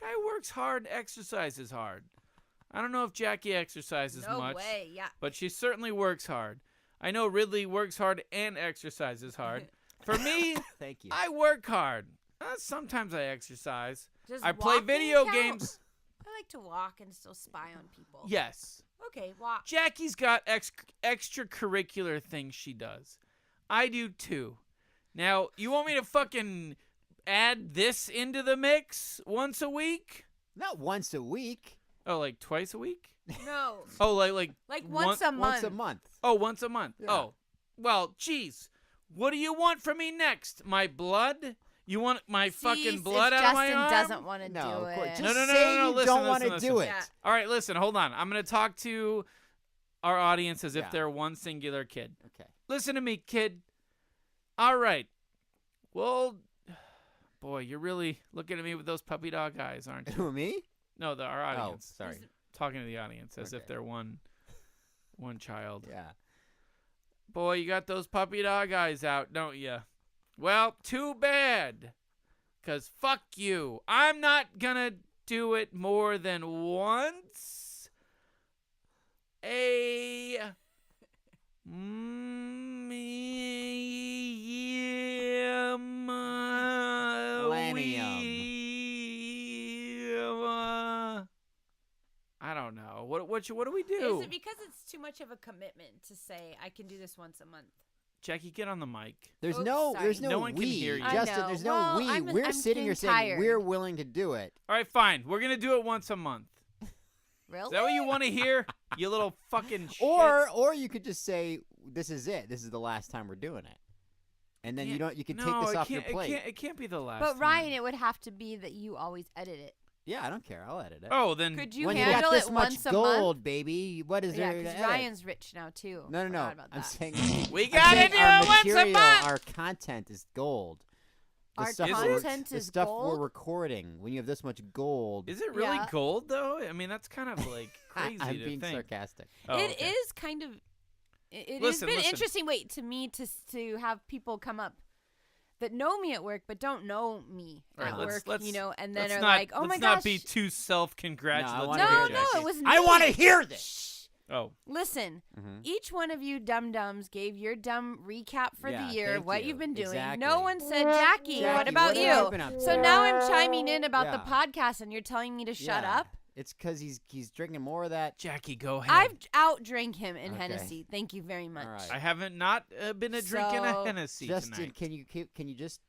guy works hard, exercises hard. I don't know if Jackie exercises No much, way. Yeah. but she certainly works hard. I know Ridley works hard and exercises hard. For me, Thank you. I work hard. Sometimes I exercise. Does I play walking video count? games. I like to walk and still spy on people. Yes. Okay, walk. Jackie's got extracurricular things she does. I do too. Now, you want me to fucking add this into the mix once a week? Not once a week. Oh, like twice a week? No. Oh, like Once a month. Once a month. Oh, once a month. Yeah. Oh, well, geez. What do you want from me next? My blood? You want my fucking blood if out of my Justin arm? doesn't want to No, do of course. it. Just No, say you listen, don't want to listen. do it. Yeah. All right, listen, hold on. I'm going to talk to our audience as Yeah. if they're one singular kid. Okay. Listen to me, kid. All right. Well, boy, you're really looking at me with those puppy dog eyes, aren't you? Who, me? No, our audience. Oh, sorry. Talking to the audience as if Okay. they're one child. Yeah. Boy, you got those puppy dog eyes out, don't you? Well, too bad. 'Cause fuck you. I'm not gonna do it more than once a I don't know. What do we do? Is it because it's too much of a commitment to say I can do this once a month? Jackie, get on the mic. There's Oops, no sorry. there's no, No one can we. hear you. I Justin, know. there's Well, no we. I'm We're sitting here getting saying tired. we're willing to do it. All right, fine. We're gonna do it once a month. Really? Is that what you want to hear? You little fucking shit. Or you could just say this is it. This is the last time we're doing it. And then you can take this off your plate. It can't be the last. But time. Ryan, it would have to be that you always edit it. Yeah, I don't care. I'll edit it. Oh, then Could you when handle you got this it much once a gold, month? baby, what is Yeah, there to because edit? Ryan's rich now too. No. Forgot about I'm that. saying we I'm gotta saying do our it once a material, month. Our content is gold. The Our stuff content the is stuff gold? we're recording. When you have this much gold, Is it really Yeah. gold though? I mean, that's kind of like crazy I'm to being think. sarcastic. Oh, It okay. is kind of. It Listen, has been listen. interesting. Wait, to me to have people come up that know me at work but don't know me All right, at let's- work, let's- you know, and then let's are not, like, "Oh let's my not gosh." be too self-congratulatory. wanna no, hear no, Jackie. it was I want to neat. hear this. Oh, Listen, Mhm. each one of you dum-dums gave your dumb recap for Yeah, the year, thank what you. you've been doing. Exactly. No one said, Jackie, what Jackie, about what have you you? been up So to? now I'm chiming in about the Yeah. podcast, and you're telling me to shut Yeah. up? It's because he's drinking more of that. Jackie, go ahead. I've outdrank him in Okay. Hennessy. Thank you very much. All right. I haven't not been drinking a So- Hennessy Justin, tonight. can you just?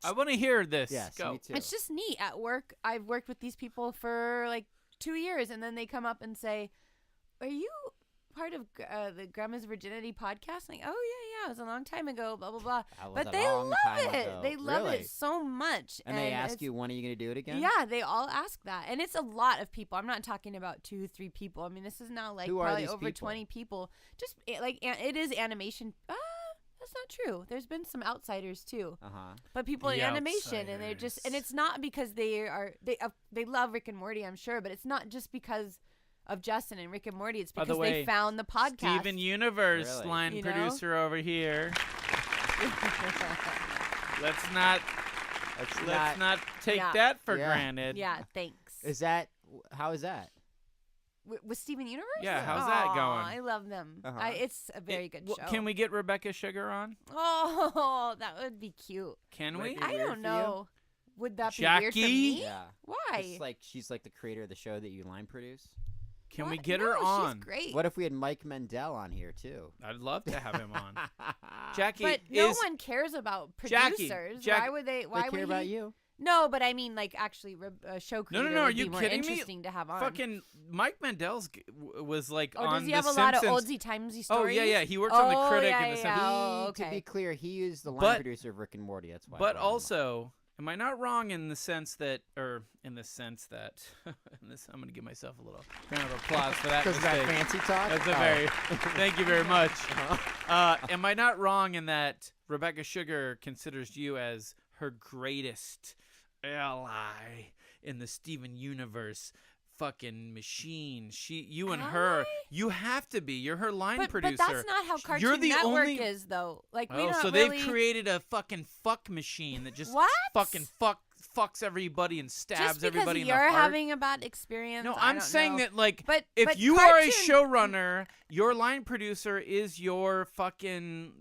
I want to hear this. Yes, Go. me too. It's just neat. At work, I've worked with these people for like 2 years, and then they come up and say, "Are you part of the Grandma's Virginity podcast?" I'm like, "Oh yeah, it was a long time ago." Blah blah blah. That was But a they long love time it. ago. They love Really? it so much. And they ask it's- you, when are you going to do it again? Yeah, they all ask that, and it's a lot of people. I'm not talking about 2-3 people. I mean, this is now like Who are probably these over people? 20 people. Just like it is animation. That's not true. There's been some outsiders too. But people in The animation, and they're just, and it's not because they love Rick and Morty, I'm sure, but it's not just because of Justin and Rick and Morty. It's By the because way, they found the podcast. Steven Universe, Really? line You know? producer over here. Let's not take Yeah. that for Yeah. granted. Yeah, thanks. How is that? With Steven Universe? Yeah, how's that Aw, going? I love them. Uh-huh. It's a very good show. Can we get Rebecca Sugar on? Oh, that would be cute. Can Would we? it be I weird don't for you? know. Would that be weird for Jackie? me? Yeah. Why? It's like she's like the creator of the show that you line produce. Can we What? get No, her on? She's great. What if we had Mike Mendel on here too? I'd love to have him on. Jackie, but no one cares about Jackie, producers. Jack- Why would they? Why They care would about he? you. No, but I mean, like, actually, show No, creator no, are would you be more kidding me? interesting to have on. Fucking Mike Mendel's was like oh, on does he The have a Simpsons. lot of oldie timesy Oh stories? yeah, he works on the Oh, critic yeah, and the yeah, Simpsons. Oh, To okay. be clear, he is the line But- producer of Rick and Morty. That's why. I But brought him up. also, am I not wrong in the sense that, I'm going to give myself a little round of applause for that because of that mistake. fancy talk. That's a Oh. very, thank you very much. Am I not wrong in that Rebecca Sugar considers you as her greatest ally in the Steven Universe fucking machine? You and her, Ally? you have to be. You're her line But producer. that's not how Cartoon You're the Network only- is, though. Like, we Oh, don't so really... they've created a fucking fuck machine that just What? fucking fucks everybody and stabs Just because everybody in the you're heart. having a bad experience. No, I I'm don't saying know. that like But if you are a cartoon- showrunner, your line producer is your fucking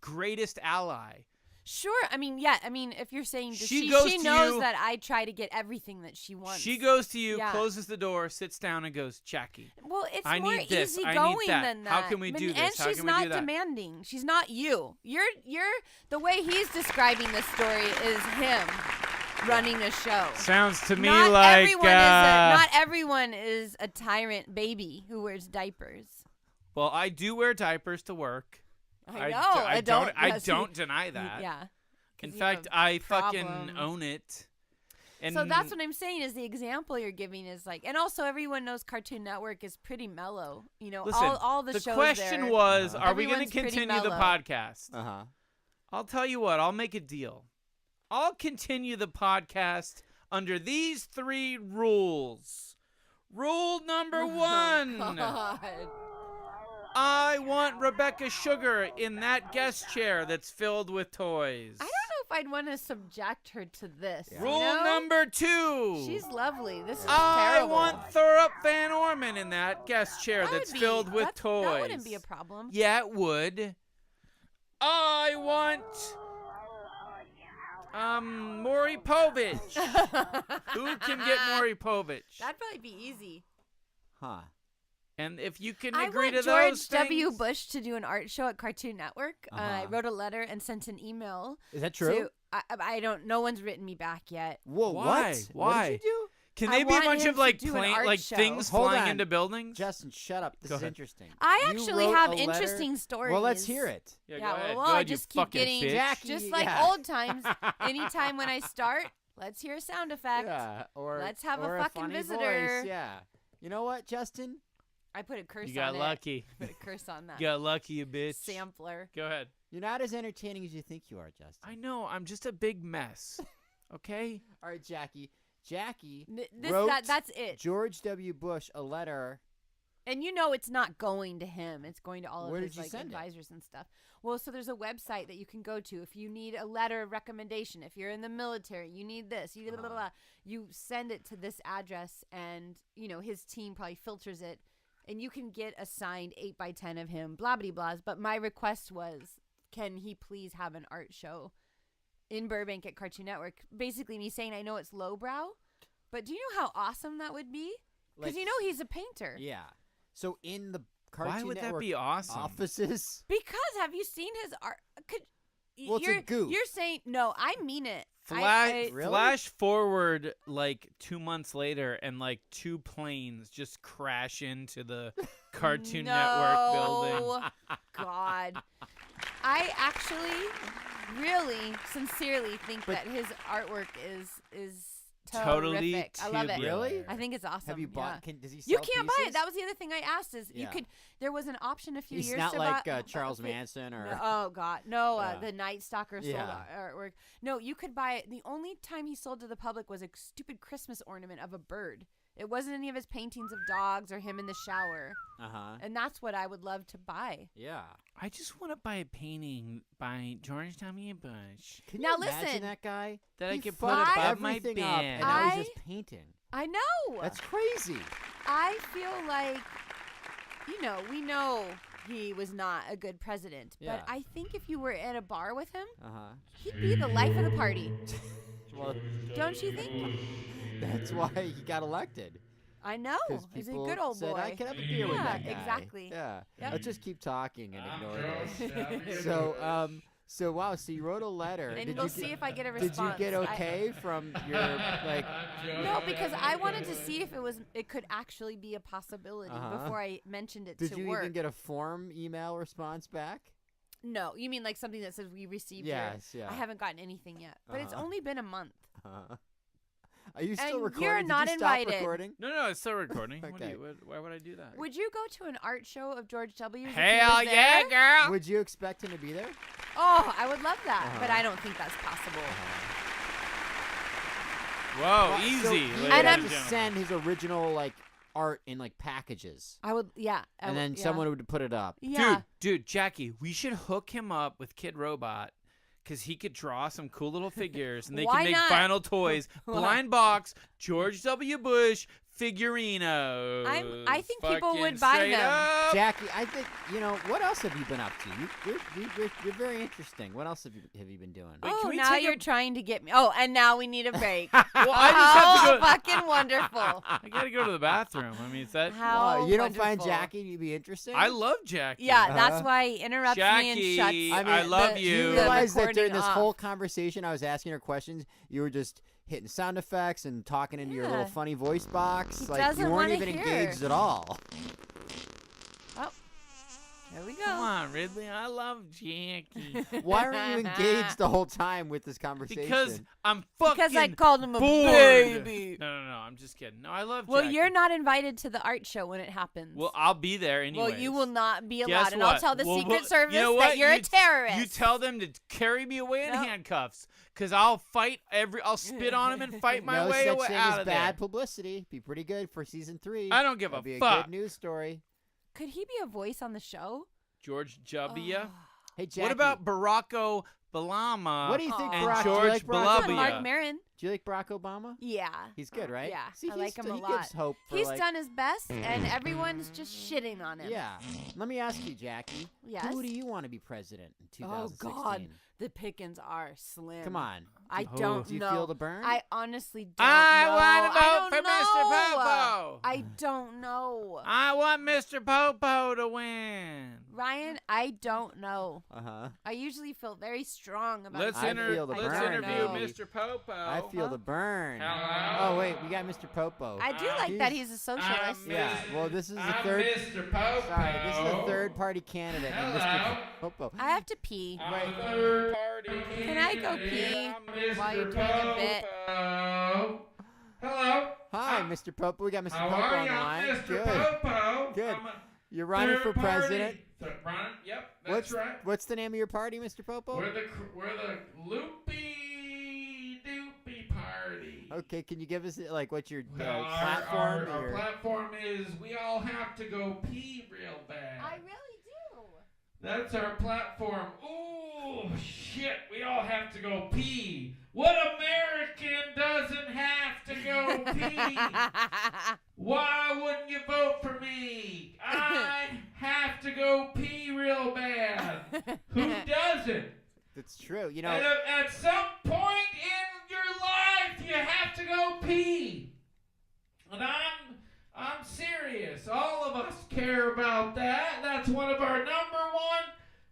greatest ally. Sure. I mean, yeah. I mean, if you're saying She she goes to knows you- that I try to get everything that she wants. She goes to you, Yeah. closes the door, sits down, and goes, "Jackie, Well, it's I more need this, I need easygoing that. than that. How can we do And this? How she's can we not do that?" demanding. She's not you. You're the way he's describing this story is him running a show. Sounds to me Not like everyone is a tyrant baby who wears diapers. well, I do wear diapers to work. I know. I don't yes, don't deny that. Yeah. 'Cause In you have fact, I fucking problems. own it. And So that's what I'm saying is the example you're giving is like, and also everyone knows Cartoon Network is pretty mellow. You know, Listen, all the shows question there. was, Uh-huh. are we going to Everyone's pretty continue the mellow. podcast? Uh-huh. I'll tell you what, I'll make a deal. I'll continue the podcast under these 3 rules. Rule number 1. Oh, God. I want Rebecca Sugar in that guest chair that's filled with toys. I don't know if I'd want to subject her to this. Yeah. you Rule know? number 2. She's lovely. This is I terrible. want Thorup Van Orman in that guest chair That would that's be- filled with that's- toys. That wouldn't be a problem. Yeah, it would. I want Maury Povich. Who can get Maury Povich? That'd probably be easy. Huh. And if you can I agree want to George those W. things, Bush to do an art show at Cartoon Network. I Uh-huh. wrote a letter and sent an email. Is that true? I don't. No one's written me back yet. Whoa, Why? what? Why? What did you can I they be a want bunch him of to like do an art show. things Hold flying on. into do? buildings? Justin, shut up. This Go is ahead. interesting. I You actually wrote have a letter? interesting stories. Well, let's hear it. Yeah, Yeah, go ahead. well, Go I ahead, you just keep fucking getting bitch. Jackie, just like yeah. old times. Anytime when I start, Let's hear a sound effect. Yeah, or Let's have or a fucking funny visitor. Voice. Yeah. You know what, Justin? I put a curse You got on lucky. it. Put a curse on that. You got lucky, you bitch. Sampler. Go ahead. You're not as entertaining as you think you are, Justin. I know. I'm just a big mess. Okay? All right, Jackie. Jackie That's it. George W. Bush a letter. And you know it's not going to him. It's going to all Where of did his you like send it? advisors and stuff. Well, so there's a website that you can go to if you need a letter of recommendation. If you're in the military, you need this. You blah, blah, blah. You send it to this address, and you know his team probably filters it, and you can get a signed 8x10 of him. Blah blah blahs. But my request was, can he please have an art show in Burbank at Cartoon Network? Basically, me saying I know it's lowbrow, but do you know how awesome that would be? Because you know he's a painter. Yeah. So in the Cartoon Why would that Network be awesome? offices. Because have you seen his art? Well, it's a goof. You're saying no. I mean it. Really? Flash forward like 2 months later, and like 2 planes just crash into the Cartoon Network building. God, I actually, really, sincerely think that his artwork is Totally terrific. I love it. tubular. Really? I think it's awesome. Have you bought? Yeah. Does he sell You can't buy pieces? it. That was the other thing I asked. Is you Yeah. could? There was an option a few He's years not to like buy. Charles Manson or. No, oh God, no! Yeah. The Night Stalker sold Yeah. artwork. No, you could buy it. The only time he sold to the public was a stupid Christmas ornament of a bird. It wasn't any of his paintings of dogs or him in the shower. And that's what I would love to buy. Yeah. I just want to buy a painting by George W. Bush Can Now you imagine listen. that guy? that I He could put fucked above my everything up, bed. and now I- he's just painting. I know. That's crazy. I feel like, we know he was not a good president, Yeah. but I think if you were at a bar with him, Uh-huh. he'd be the life of the party. Well, Don't you think? that's why he got elected. I know. 'Cause He's a people good old said, boy. I can have a beer with Yeah, that guy. exactly. Yeah. Yep. Let's just keep talking and ignore this. So wow. So you wrote a letter. And Did we'll you see get, if I get a Did you response. get okay from your like? No, because I wanted to see if it could actually be a possibility before I mentioned it Did to you work. even get a form email response back? No, you mean like something that says we received Yes. your... Yeah. I haven't gotten anything yet, but it's only been a month. Are you still And recording? you're Did not you stop invited. recording? No, it's still recording. Okay. Why would I do that? Would you go to an art show of George W.'s? if he Hell was yeah, there? girl! Would you expect him to be there? Oh, I would love that, but I don't think that's possible. Whoa, So easy. he ladies would And have and to gentlemen. send his original like art in like packages, I would, yeah. and then someone would put it up. Yeah. Dude, Jackie, we should hook him up with Kid Robot, because he could draw some cool little figures, and they Why can make not? final toys. Blind box, George W. Bush, figurino. I think people Fucking would buy straight them. up. Jackie, I think what else have you been up to? You're very interesting. What else have you been doing? Wait, can Oh, we now take a- you're trying to get me. Oh, and now we need a break. Well, I just have to go. fucking wonderful. I gotta go to the bathroom. I mean, is that? How Wow, you don't find wonderful. Jackie to be interesting? I love Jackie. Yeah, that's why he interrupts Jackie, me and shuts. I love the- you. You the realize that during recording this off. whole conversation, I was asking her questions. You were just hitting sound effects and talking into your little Yeah. funny voice box. He Like you doesn't weren't wanna even hear. engaged at all. There we Come go. on, Ridley. I love Jackie. Why weren't you engaged the whole time with this conversation? Because I'm fucking Because I called him a bored. baby. No, I'm just kidding. No, I love Well, Jackie. you're not invited to the art show when it happens. Well, I'll be there anyway. Well, you will not be allowed, Guess and what? I'll tell the Well, Secret well, Service you know that what? you're You a terrorist. You tell them to carry me away in Nope. handcuffs, because I'll fight I'll spit on him and fight my no way such away thing out as of bad there. publicity. Be pretty good for season 3. I don't give That'd be a a fuck. good news story. Could he be a voice on the show? George W. Oh. Hey, Jackie. What about Barack Obama? What do you think, And Barack? George do you like Barack Blubby? Obama? Mark Maron. Do you like Barack Obama? Yeah. He's good, right? Yeah, See, I like him a he lot. gives hope for He's like, done his best, and everyone's just shitting on him. Yeah. Let me ask you, Jackie. Yes? Who do you want to be president in 2016? Oh, God. The pickings are slim. Come on. I Oh. don't Do you know. feel the burn? I honestly don't I know. want to vote I for don't Mr. know. Popo. I don't know. I want Mr. Popo to win. Ryan, I don't know. Uh-huh. I usually feel very strong about Let's I it. feel the let's burn, interview baby. Mr. Popo. I feel the burn. Hello? Oh, wait, we got Mr. Popo. I do like that he's a socialist. Yeah, well, this is the I'm third... Mr. Popo. Sorry, this is the third-party candidate, and Mr. Hello? Popo. I have to pee. I'm a third party. Can I go pee I'm while you're Mr. doing a bit? Popo. Hello? Hi, Mr. Popo. We got Mr. How Popo are on you? the I'm line. Mr. Good. Popo. Good. I'm a You're running for third party. president. Running? Yep, that's right. What's the name of your party, Mr. Popo? We're the loopy doopy party. Okay, can you give us like what's your Well, platform? Our or- platform is we all have to go pee real bad. I really do. That's our platform. Ooh, shit, we all have to go pee. What American doesn't have to go pee? Why wouldn't you vote for me? I have to go pee real bad. Who doesn't? That's true. You know, At some point in your life, you have to go pee. And I'm serious. All of us care about that. That's one of our number one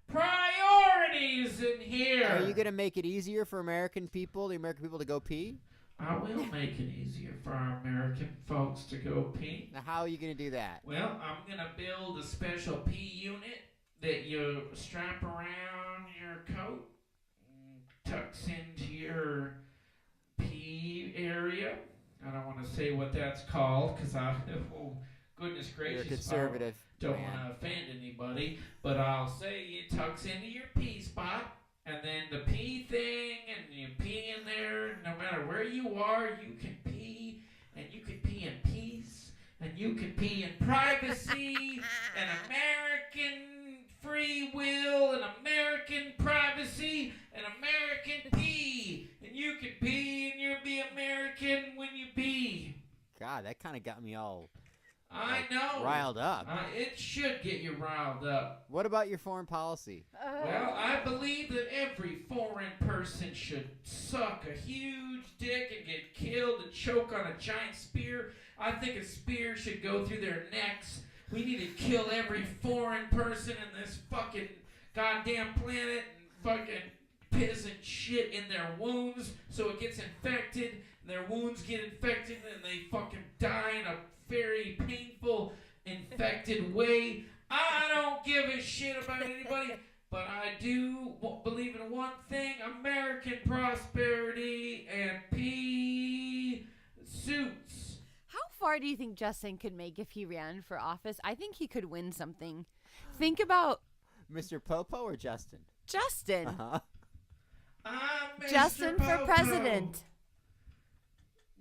priorities in here. are you going to make it easier for American people, the American people to go pee? I will make it easier for our American folks to go pee. Now, how are you going to do that? Well, I'm going to build a special pee unit that you strap around your coat, tucks into your pee area. I don't want to say what that's called because oh, goodness gracious. You're a conservative. Don't man. want to offend anybody, but I'll say it tucks into your pee spot, and then the pee thing, and you pee in there. No matter where you are, you can pee, and you can pee in peace, and you can pee in privacy, and American free will, and American privacy, and American pee, and you can pee, and you'll be American when you pee. God, that kind of got me all I know. riled up. It should get you riled up. What about your foreign policy? Well, I believe that every foreign person should suck a huge dick and get killed and choke on a giant spear. I think a spear should go through their necks. We need to kill every foreign person in this fucking goddamn planet and fucking piss and shit in their wounds so it gets infected, and their wounds get infected, and they fucking die in a very painful, infected way. I don't give a shit about anybody, but I do believe in one thing: American prosperity and pea suits. How far do you think Justin could make if he ran for office? I think he could win something. Think about Mr. Popo or Justin? Justin. Uh-huh. I'm Mr. Justin for Popo. president.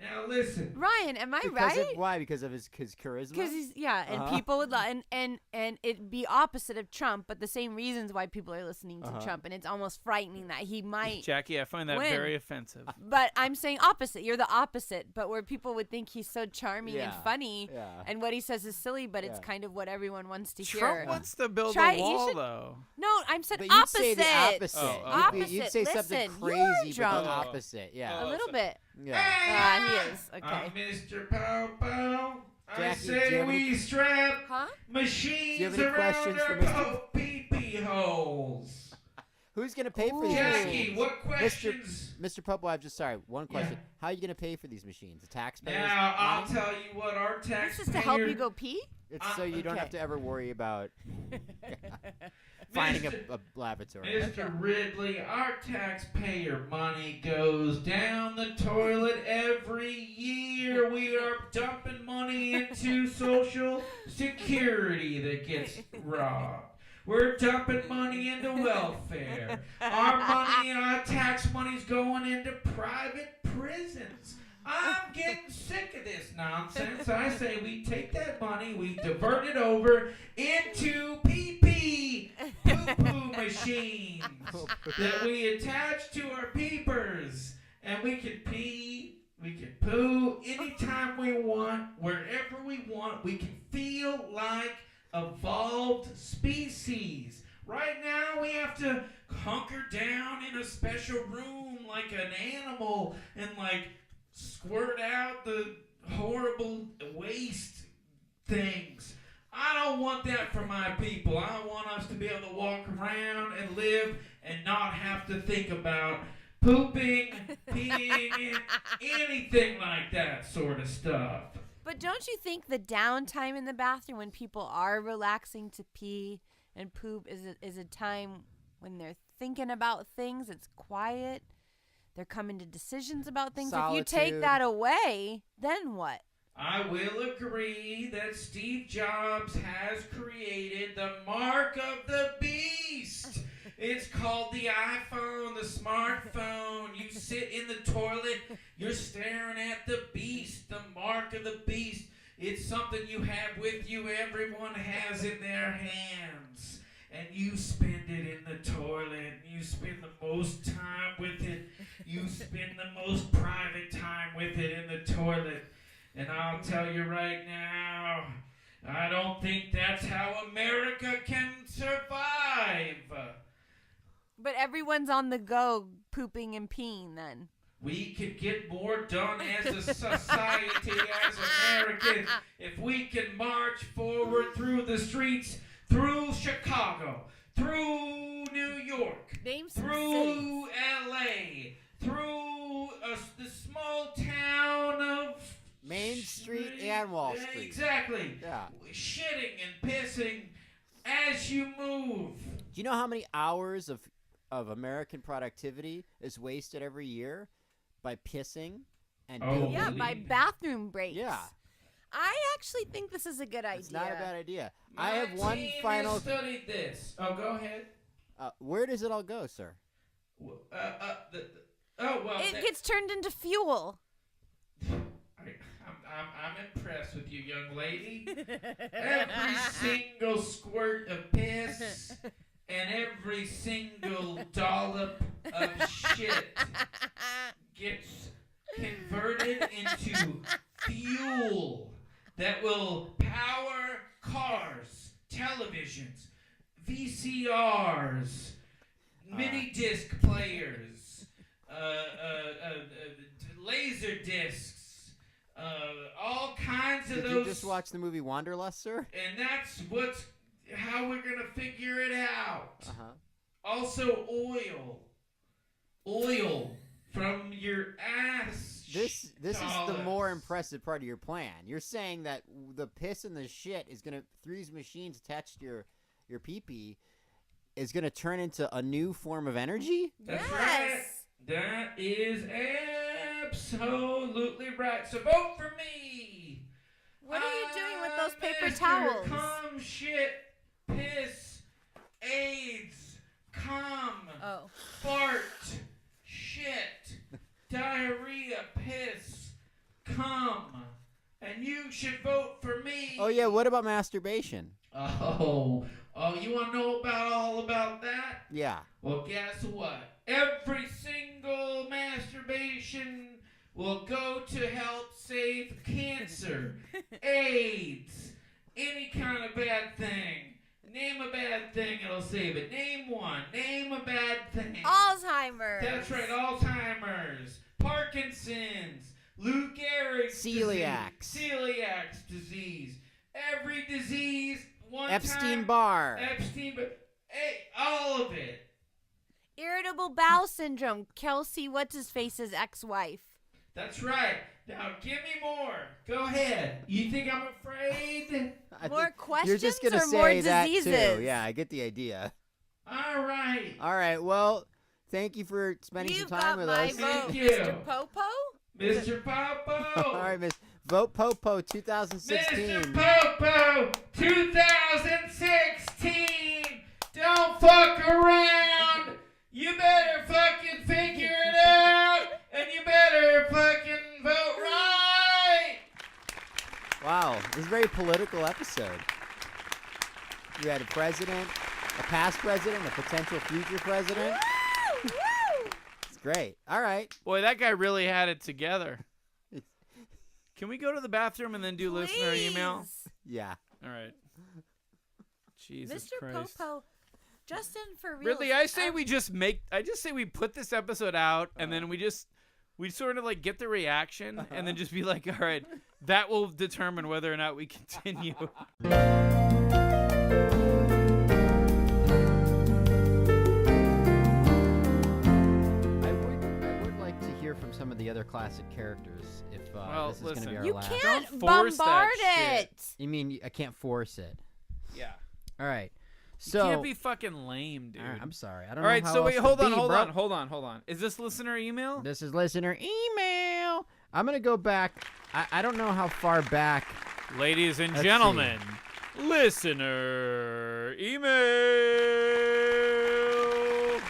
Now listen. Ryan, am I Because right? why? Because of his charisma? Because he's and Uh-huh. people would and it'd be opposite of Trump, but the same reasons why people are listening to Uh-huh. Trump, and it's almost frightening that he might. Jackie, I find that Win. very offensive. But I'm saying opposite. You're the opposite, but where people would think he's so charming and Yeah. funny, Yeah. and what he says is silly, but it's Yeah. kind of what everyone wants to Trump hear. wants to build Try- a you wall, should- though. No, I'm said But you'd opposite. say the opposite. Oh, You'd say Opposite. something Listen, crazy, you're but the drunk. opposite. Yeah. A little bit. Yeah. He is. Okay. I'm Mr. Popo. I Jackie, do you say have any- we strap Huh? machines Do you have any around questions our for Mr. pee-pee holes. Who's gonna pay for these Jackie, machines? what questions? Mr. Popo, I'm just sorry. One question. Yeah. How are you gonna pay for these machines? The taxpayers? Now, I'll money? tell you what our taxpayers... This is to help you go pee? It's so you don't have Okay. to ever worry about finding Mr. a laboratory. Mr. Ridley, our taxpayer money goes down the toilet every year. We are dumping money into Social Security that gets robbed. We're dumping money into welfare. Our money, our tax money's going into private prisons. I'm getting sick of this nonsense. I say we take that money, we divert it over into pee-pee, poo-poo machines that we attach to our peepers. And we can pee, we can poo anytime we want, wherever we want. We can feel like evolved species. Right now we have to hunker down in a special room like an animal and like squirt out the horrible waste waste things. I don't want that for my people. I want us to be able to walk around and live and not have to think about pooping, peeing, anything like that sort of stuff. But don't you think the downtime in the bathroom when people are relaxing to pee and poop is a time when they're thinking about things? It's quiet. They're coming to decisions about things. Solitude. If you take that away, then what? I will agree that Steve Jobs has created the mark of the beast. It's called the iPhone, the smartphone. You sit in the toilet, you're staring at the beast, the mark of the beast. It's something you have with you, everyone has in their hands. And you spend it in the toilet. You spend the most time with it. You spend the most private time with it in the toilet. And I'll tell you right now, I don't think that's how America can survive. But everyone's on the go pooping and peeing then. We could get more done as a society, as Americans, if we can march forward through the streets, through Chicago, through New York, Name some through L.A., through the small town of Main Street and Wall Street. Exactly. Yeah. Shitting and pissing as you move. Do you know how many hours of American productivity is wasted every year by pissing and Oh, pooping? Yeah, by bathroom breaks. Yeah. I actually think this is a good idea. It's not a bad idea. My I have one team final. has studied this. Oh, go ahead. Where does it all go, sir? Well, It gets turned into fuel. I'm impressed with you, young lady. Every single squirt of piss and every single dollop of shit gets converted into fuel that will power cars, televisions, VCRs, mini disc players, laser discs. All kinds of Did those. you just watch the movie Wanderlust, sir? And that's how we're gonna figure it out. Uh-huh. Also, oil from your ass. This is the dollars. more impressive part of your plan. You're saying that the piss and the shit is gonna, through these machines attached to your pee-pee, is gonna turn into a new form of energy? That's Yes. right. That is absolutely right. So vote for me. What are you doing with those paper Mr. towels? Cum, shit, piss, AIDS, cum, Oh. fart, shit, diarrhea, piss, cum. And you should vote for me. Oh yeah, what about masturbation? Oh, you want to know all about that? Yeah. Well, guess what? Every single masturbation will go to help save cancer, AIDS, any kind of bad thing. Name a bad thing, it'll save it. Name one. Name a bad thing. Alzheimer's. That's right, Alzheimer's, Parkinson's, Lou Gehrig's Celiacs. disease, celiac disease. Every disease, one Epstein-Barr. time. Hey, all of it. Irritable bowel syndrome. Kelsey, what's his face's ex-wife. That's right. Now give me more. Go ahead. You think I'm afraid? More questions You're just gonna or say more that diseases? too. Yeah, I get the idea. All right. All right. Well, thank you for spending You've some time got with my us. vote, Thank you. Mr. Popo. Mr. Popo. All right, Miss Vote Popo 2016. Mr. Popo 2016. Don't fuck around. You better fucking figure it out. And you better fucking vote right. Wow, this is a very political episode. You had a president, a past president, a potential future president. Woo! Woo! It's great. All right. Boy, that guy really had it together. Can we go to the bathroom and then do listener email? Please. Yeah. All right. Jesus Mr. Christ. Popo, Justin, for real. Really, I say we just make. I just say we put this episode out and then we just We'd sort of like get the reaction and then just be like, all right, that will determine whether or not we continue. I would like to hear from some of the other classic characters if this is going to be our You last. can't Don't force that bombard shit. it. You mean I can't force it? Yeah. All right. You So can't be fucking lame, dude. all right, I'm sorry. I don't All right, know how so wait, else to hold be, bro. on. Is this listener email? This is listener email. I'm going to go back. I don't know how far back. Ladies and Let's gentlemen, listener email.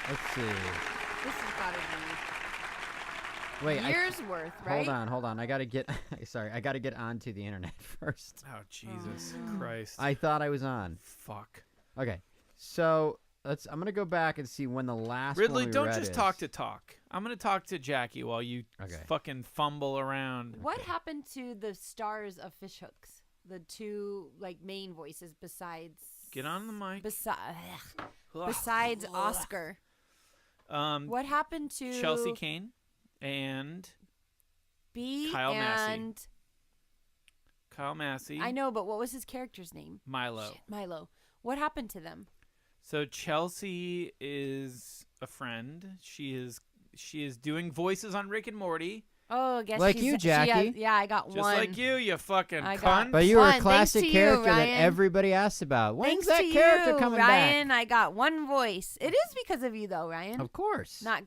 Let's see. This has got to Wait, be years worth, right? Hold on. I got to get sorry. I got to get onto the internet first. Oh, Jesus no. Christ. I thought I was on. Fuck. Okay. So, I'm going to go back and see when the last Ridley, one we don't read just is. talk to talk. I'm going to talk to Jackie while you Okay. fucking fumble around. What happened to the stars of Fishhooks? The two main voices besides Get on the mic. besides Oscar. What happened to Chelsea Kane and B Kyle Massey. and Kyle Massey. I know, but what was his character's name? Milo. Shit, Milo. What happened to them? So Chelsea is a friend. She is doing voices on Rick and Morty. Oh, I guess Like she's- you, she has- Jackie. yeah, I got Just one. like you fucking I cunt. got- But you were One. a Thanks classic to you, character that Ryan. everybody asks about. When's Thanks that to character you, coming Ryan. back? I got one voice. It is because of you, though, Ryan. Of course. Not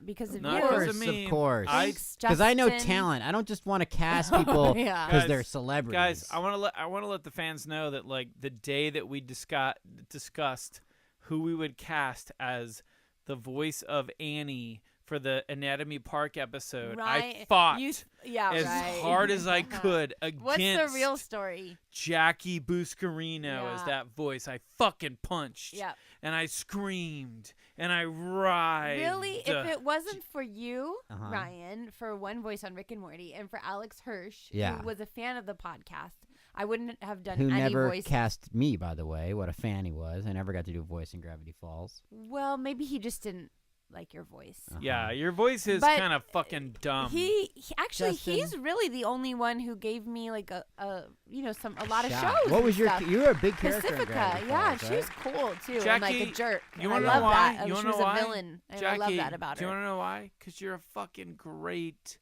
because of Not you. because of me. Of course. Thanks, Because I know Justin. talent. I don't just want to cast people Yeah. because Guys, they're celebrities. Guys, I want to let the fans know that like the day that we discussed who we would cast as the voice of Annie for the Anatomy Park episode, Right. I fought Yeah, as right. hard as I could against What's the real story? Jackie Buscarino as Yeah. that voice. I fucking punched. Yeah. And I screamed and I writhed. Really, if it wasn't for you, Uh-huh. Ryan, for one voice on Rick and Morty, and for Alex Hirsch, Yeah. who was a fan of the podcast, I wouldn't have done Who any never voice. cast me, by the way. What a fan he was. I never got to do a voice in Gravity Falls. Well, maybe he just didn't like your voice. Yeah, your voice is But, kind of fucking dumb. He actually Justin. he's really the only one who gave me like a lot of Shot. shows. What and was your? stuff. You were a big character in Pacifica, Gravity yeah, Falls, she right? was cool too, and like Jackie, a jerk. you and wanna I know love why? that. You She wanna was know a why? villain, and Jackie, I love that about do you her. want to know why? Because you're a fucking great,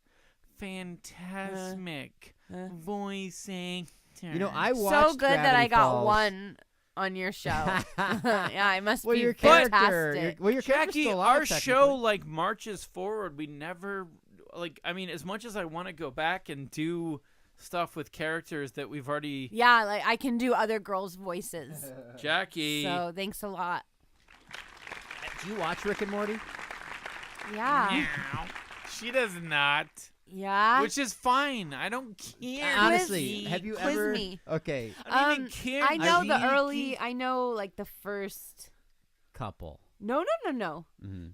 phantasmic voicing. You know, I watched So good that Gravity I got Falls. one on your show. Yeah, I must Well, be your fantastic. character. Your character's Jackie, still our alive, show technically. like marches forward. We never I mean, as much as I want to go back and do stuff with characters that we've already. Yeah, like I can do other girls' voices. Jackie. So thanks a lot. Do you watch Rick and Morty? Yeah. Meow. She does not. Yeah. Which is fine. I don't care. Honestly, me. have you Quiz ever? me. Okay, I don't even care. I know the Jackie. early. I know like the first. couple. No. Mm-hmm.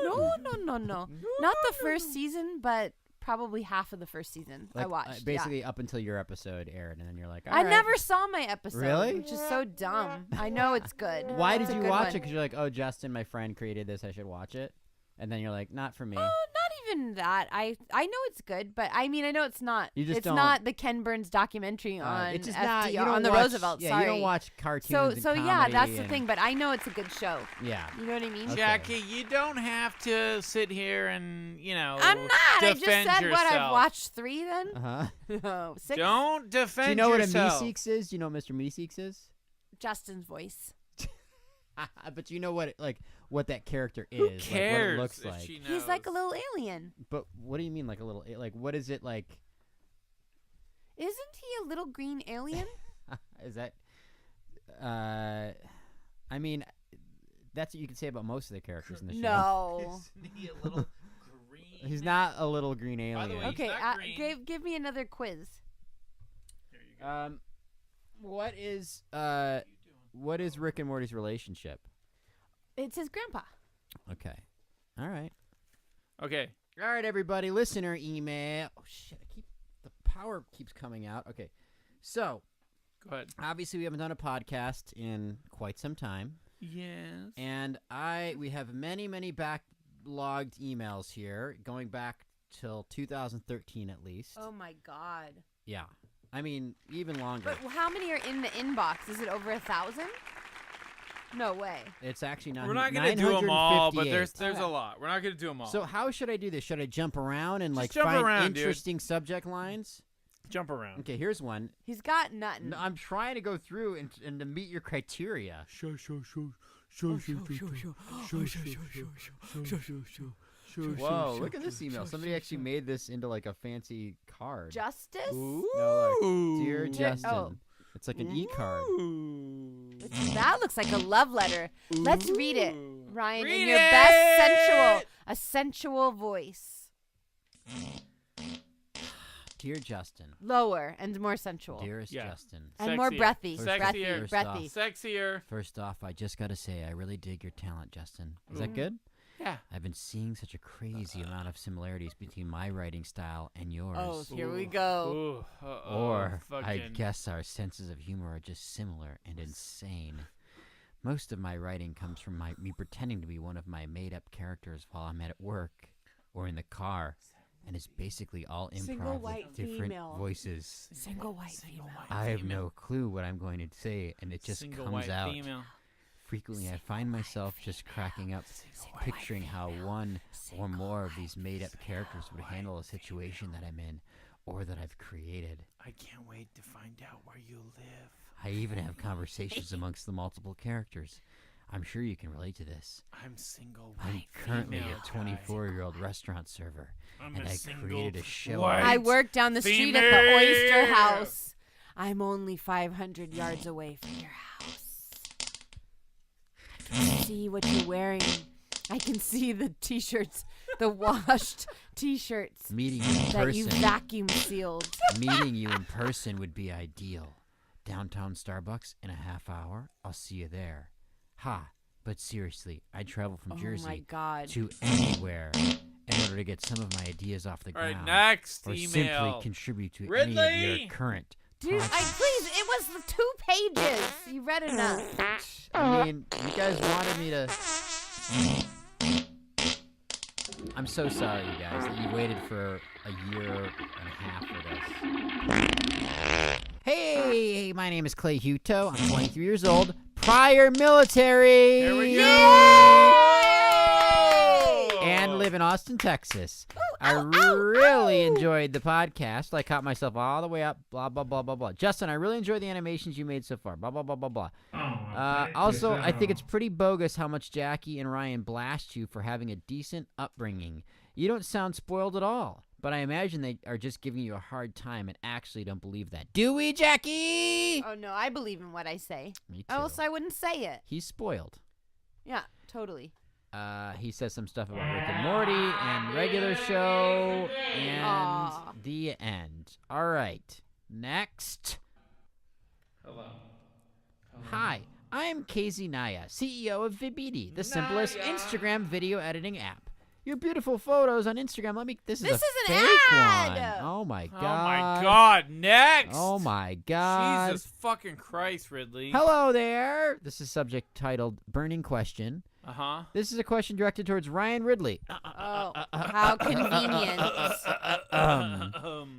No. Not the first season, but probably half of the first season. I watched. basically up until your episode aired, and then you're like, I "All right." never saw my episode. Really? Which is so dumb. I know it's good. Why It's did a you good watch one. it? Because you're like, oh, Justin, my friend created this. I should watch it. And then you're like, not for me. Oh, not even that. I know it's good, but I mean, I know it's not. You just it's don't- not the Ken Burns documentary on it's just FDR, not. You don't on the watch, Roosevelt. Yeah, Sorry. you don't watch cartoons. So and yeah, that's comedy the and- thing. But I know it's a good show. Yeah. You know what I mean? Okay. Jackie, you don't have to sit here and, I'm not. I just defend said what I've yourself. watched 3 then. Uh huh. No, 6. Don't defend Do you know yourself. what a Meeseeks is? Do you know what Mr. Meeseeks is? Justin's voice. But you know what that character is. Who Like, cares what it looks if like. she knows? He's like a little alien. But what do you mean, like a little? Like, what is it like? Isn't he a little green alien? Is that? I mean, that's what you can say about most of the characters in the show. No. Isn't he a little green? He's not a little green By the alien. way, Okay, not green. give me another quiz. Here you go. What is Rick and Morty's relationship? It's his grandpa. Okay. All right. Okay. All right, everybody. Listener email. Oh shit! The power keeps coming out. Okay. So Go ahead. obviously we haven't done a podcast in quite some time, Yes. and we have many backlogged emails here going back till 2013 at least. Oh my God. Yeah. I mean, even longer. But how many are in the inbox? Is it over 1,000? No way. It's actually not. We're not gonna do them all, but there's Okay. a lot. We're not gonna do them all. So how should I do this? Should I jump around and Just like jump find around, dude. interesting subject lines? jump around. Okay, here's one. He's got nothing. No, I'm trying to go through and to meet your criteria. Whoa, look at this email. Somebody actually made this into like a fancy card. Justice? No, look. Dear Dear- Justin. oh. It's like an e-card. That looks like a love letter. Let's read it, Ryan, in Read your best it! a sensual voice. Dear Justin. Lower and more sensual. Dearest Yeah. Justin. And more Sexier. breathy. First Breathy. Sexier. Breathy. Sexier. First off, I just got to say, I really dig your talent, Justin. Is that good? Yeah. I've been seeing such a crazy amount of similarities between my writing style and yours. Oh, here we go. Ooh, Or I fucking- guess our senses of humor are just similar and insane. Most of my writing comes from me pretending to be one of my made-up characters while I'm at work or in the car, and it's basically all Single improv white with different female. voices. Single white female. I have no clue what I'm going to say, and it just Single comes white out. female. Frequently, I find myself just cracking up, picturing how one or more of these made-up characters would handle a situation that I'm in or that I've created. I can't wait to find out where you live. I even have conversations amongst the multiple characters. I'm sure you can relate to this. I'm single I'm white currently female a 24-year-old restaurant server, I'm and a I single created a show. white I work down the street at the Oyster female. House. I'm only 500 yards away from your house. I can see what you're wearing. I can see the t-shirts, the washed t-shirts Meeting you in that you person. vacuum sealed. Meeting you in person would be ideal. Downtown Starbucks in a half hour. I'll see you there. Ha! But seriously, I'd travel from Oh my Jersey God. to anywhere in order to get some of my ideas off the All right, ground. next or email. simply contribute to any of Ridley! your current Dude, projects. please, it was the 2 pages. You read enough. I mean, you guys wanted me to. I'm so sorry, you guys, that you waited for a year and a half for this. Hey, my name is Clay Huto. I'm 23 years old. Prior military. There we go. And live in Austin, Texas. I really enjoyed the podcast. I caught myself all the way up. Blah, blah, blah, blah, blah. Justin, I really enjoyed the animations you made so far. Blah, blah, blah, blah, blah. Also, I think it's pretty bogus how much Jackie and Ryan blast you for having a decent upbringing. You don't sound spoiled at all. But I imagine they are just giving you a hard time and actually don't believe that. Do we, Jackie? Oh, no, I believe in what I say. Me too. Else I wouldn't say it. He's spoiled. Yeah, totally. He says some stuff about Rick and Morty and regular show and Aw. the end. All right. Next. Hello. Hi, I'm KZ Naya, CEO of Vibidi, the simplest Naya. Instagram video editing app. Your beautiful photos on Instagram. This is This a is an fake ad! one. Oh my god. Oh my God! Next. Oh my god. Jesus fucking Christ, Ridley. Hello there. This is subject titled Burning Question. Uh-huh. This is a question directed towards Ryan Ridley. Oh, how convenient.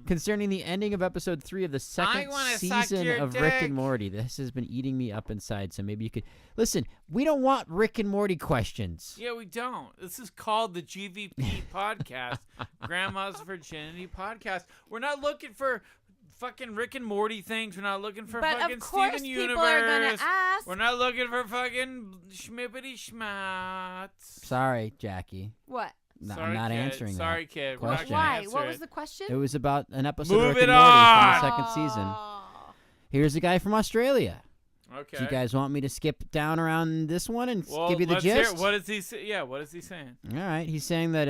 Concerning the ending of episode 3 of the second wanna suck season your of Rick dick. and Morty. This has been eating me up inside, so maybe you could listen. We don't want Rick and Morty questions. Yeah, we don't. This is called the GVP podcast, Grandma's Virginity podcast. We're not looking for fucking Rick and Morty things. We're not looking for But fucking of course Steven people Universe. are going to ask. We're not looking for fucking schmippity schmats. Sorry, Jackie. What? No, Sorry, I'm not kid. answering Sorry, that. kid. We're not question. gonna Why? answer What was it. the question? It was about an episode Move of Rick it and Morty from on! the second season. Oh. Here's a guy from Australia. Okay. Do you guys want me to skip down around this one and well, give you the let's hear it. gist? What is he say? Yeah, what is he saying? All right, he's saying that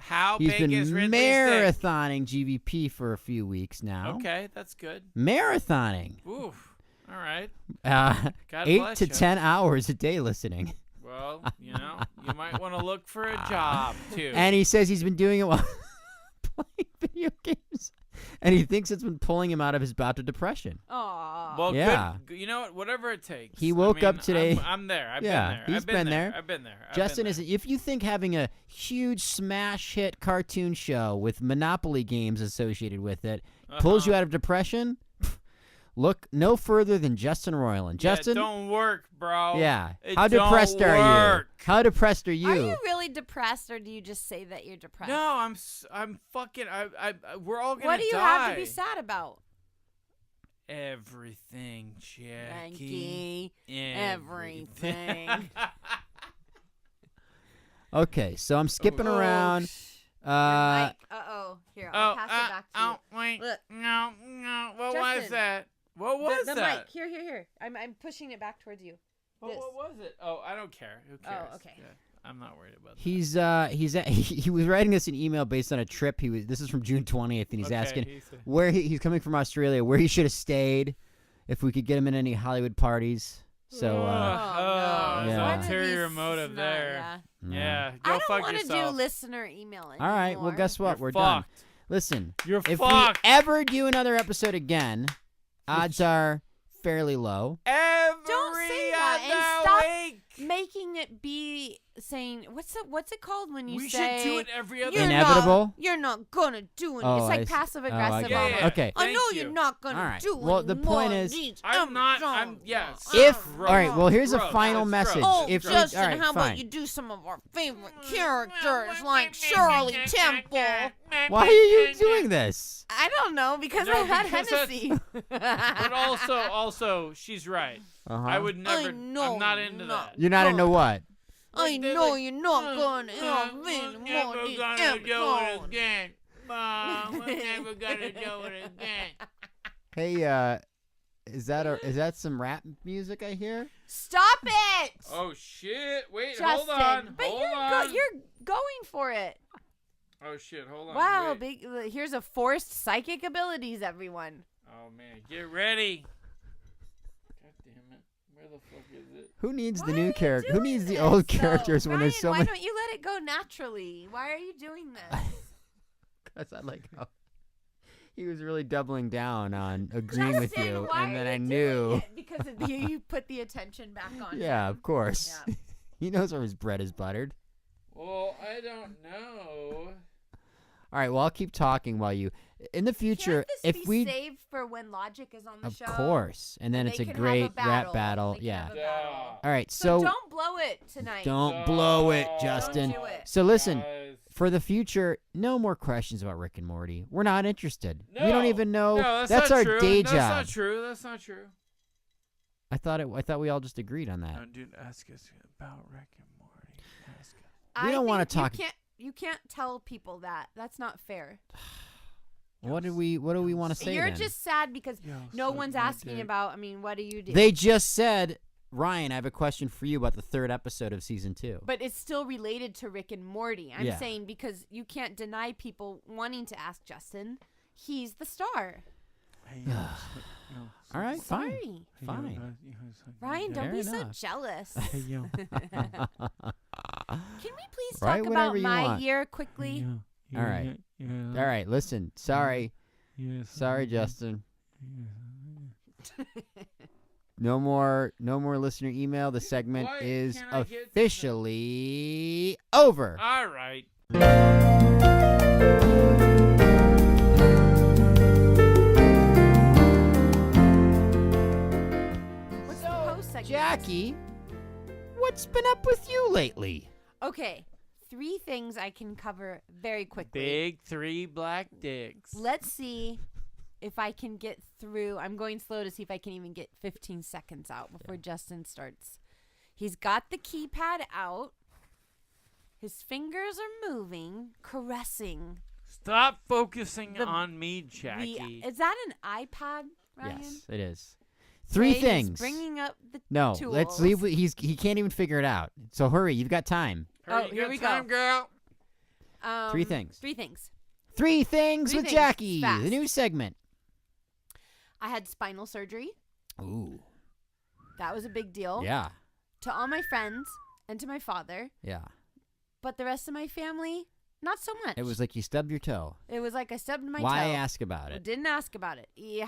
How he's big been is Ridley's dick? marathoning GVP for a few weeks now. Okay, that's good. Marathoning. Oof. All right. Uh, God 8 bless to you. 10 hours a day listening. Well, you know, you might want to look for a job too. And he says he's been doing it while playing video games. And he thinks it's been pulling him out of his bout of depression. Aw. Well, Yeah. good. You know what? Whatever it takes. He woke up today. I'm there. I've Yeah, been there. he's I've been been there. there. I've been there. Justin is. If you think having a huge smash hit cartoon show with Monopoly games associated with it pulls you out of depression, look no further than Justin Roiland. Justin, don't work, bro. yeah. It How depressed don't are you? work. How depressed are you? Are you really depressed, or do you just say that you're depressed? No, I'm fucking. We're all gonna What do you die. have to be sad about? Everything, Frankie. Jackie. Everything. Okay, so I'm skipping around. Mike. Uh-oh. Here, I'll pass it back to you. Wait. Look. No. What was Justin. that? What was the that? mic. Here. I'm pushing it back towards you. What was it? Oh, I don't care. Who cares? Oh, okay. Yeah, I'm not worried about that. He was writing us an email based on a trip. This is from June 20th, and he's asking where he's coming from Australia, where he should have stayed, if we could get him in any Hollywood parties. So, no. there's yeah. an ulterior motive there. Yeah, go I don't fuck want to do yourself. listener email anymore. All right, well, guess what? You're We're done. fucked. Listen, You're if fucked. we ever do another episode again, odds are fairly low. Don't say that and other stop week. making it be saying what's it called when you We say should do it every other you're week. Inevitable? You're not gonna do it. Oh, it's I like see. passive Oh, I aggressive. get it. on Okay. I know Thank you're you. not gonna All right. do Well, it. the point is- I'm not. I'm yes. yes. If Gross. all right, well, here's a Gross. final That's message. gross. Oh, If we- Justin, all right, how fine. about you do some of our favorite characters like Shirley Temple? Why are you doing this? I don't know because No, I've had because Hennessy. But also, she's right. Uh-huh. I would never. know I'm not you're into not. that. You're not into what? I know you're not gonna intervene more Never than gonna do it ever. again. Mom, we're never gonna do it again. Hey, is that some rap music I hear? Stop it, Oh shit! Wait, Justin. hold on. But hold you're on. you're going for it. Oh shit! Hold on. Wow, wait. here's a forced psychic abilities, everyone. Oh man, get ready. God damn it! Where the fuck is it? Who needs Why the are new you character? Who doing needs the this, old though? characters when there's so Why many? don't you let it go naturally? Why are you doing this? Because I like how he was really doubling down on agreeing with Justin, you, why and then are I you knew. doing it? Because you put the attention back on Yeah, him. of course. Yeah. He knows where his bread is buttered. Well, I don't know. All right, well, I'll keep talking while you. In the future, Can't this if be we, saved for when Logic is on the of show? course, and then And it's they a can have great a rap battle. They can Yeah. have a battle. All right, So so don't blow it tonight. don't blow it, No. Justin. Don't do it. So listen, Guys. for the future, no more questions about Rick and Morty. We're not interested. We No. don't even know. No, that's not our true. day That's job. not true. That's not true. I thought we all just agreed on that. No, dude, ask us about Rick and Morty. Ask us. We don't wanna talk- You can't tell people that. That's not fair. What do we want to say You're then? just sad because Yo, no suck one's my asking dick. about. I mean, what do you do? They just said, Ryan, I have a question for you about the 3rd episode of season 2. But it's still related to Rick and Morty. I'm Yeah. saying because you can't deny people wanting to ask Justin. He's the star. Hey, All right, fine. Sorry. Fine. Ryan, don't Fair be so enough. jealous. Hey, yo. Can we please Right talk whenever about you my want. year quickly? All right. All right, listen. Sorry. Sorry, Justin. No more listener email. The segment Why is can't I get to the- officially over. All right. What's the post segment? Jackie, what's been up with you lately? Okay, 3 things I can cover very quickly. Big 3 black dicks. Let's see if I can get through. I'm going slow to see if I can even get 15 seconds out before Justin starts. He's got the keypad out. His fingers are moving, caressing. Stop focusing The- on me, Jackie. Is that an iPad, Ryan? Yes, it is. 3 Okay, things. He's bringing up the No, tools. let's leave. He can't even figure it out. So hurry, you've got time. Hurry, Oh, you here got we time, go. girl. 3 things. 3 things. 3 things Three with things, Jackie, fast. the new segment. I had spinal surgery. Ooh, That was a big deal. yeah, To all my friends and to my father. yeah. But the rest of my family, Not so much. It was like you stubbed your toe. It was like I stubbed my Why toe. ask about it? Didn't ask about it. You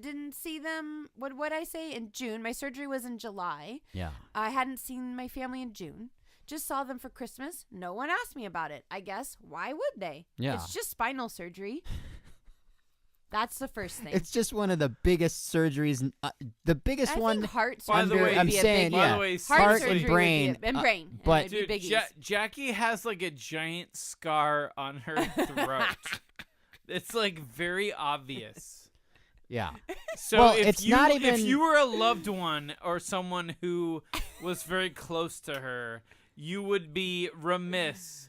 didn't see them. What I say in June? My surgery was in July. Yeah. I hadn't seen my family in June. Just saw them for Christmas. No one asked me about it. I guess why would they? Yeah. It's just spinal surgery. That's the first thing. It's just one of the biggest surgeries, the biggest I one. think heart By the surgery way- would I'm be a saying, biggie. By yeah. the way, Heart Heart surgery and brain, would be and brain. but- and it'd be Dude, biggies. Jackie has like a giant scar on her throat. It's like very obvious. Yeah. So Well, if it's you not if even- you were a loved one or someone who was very close to her, you would be remiss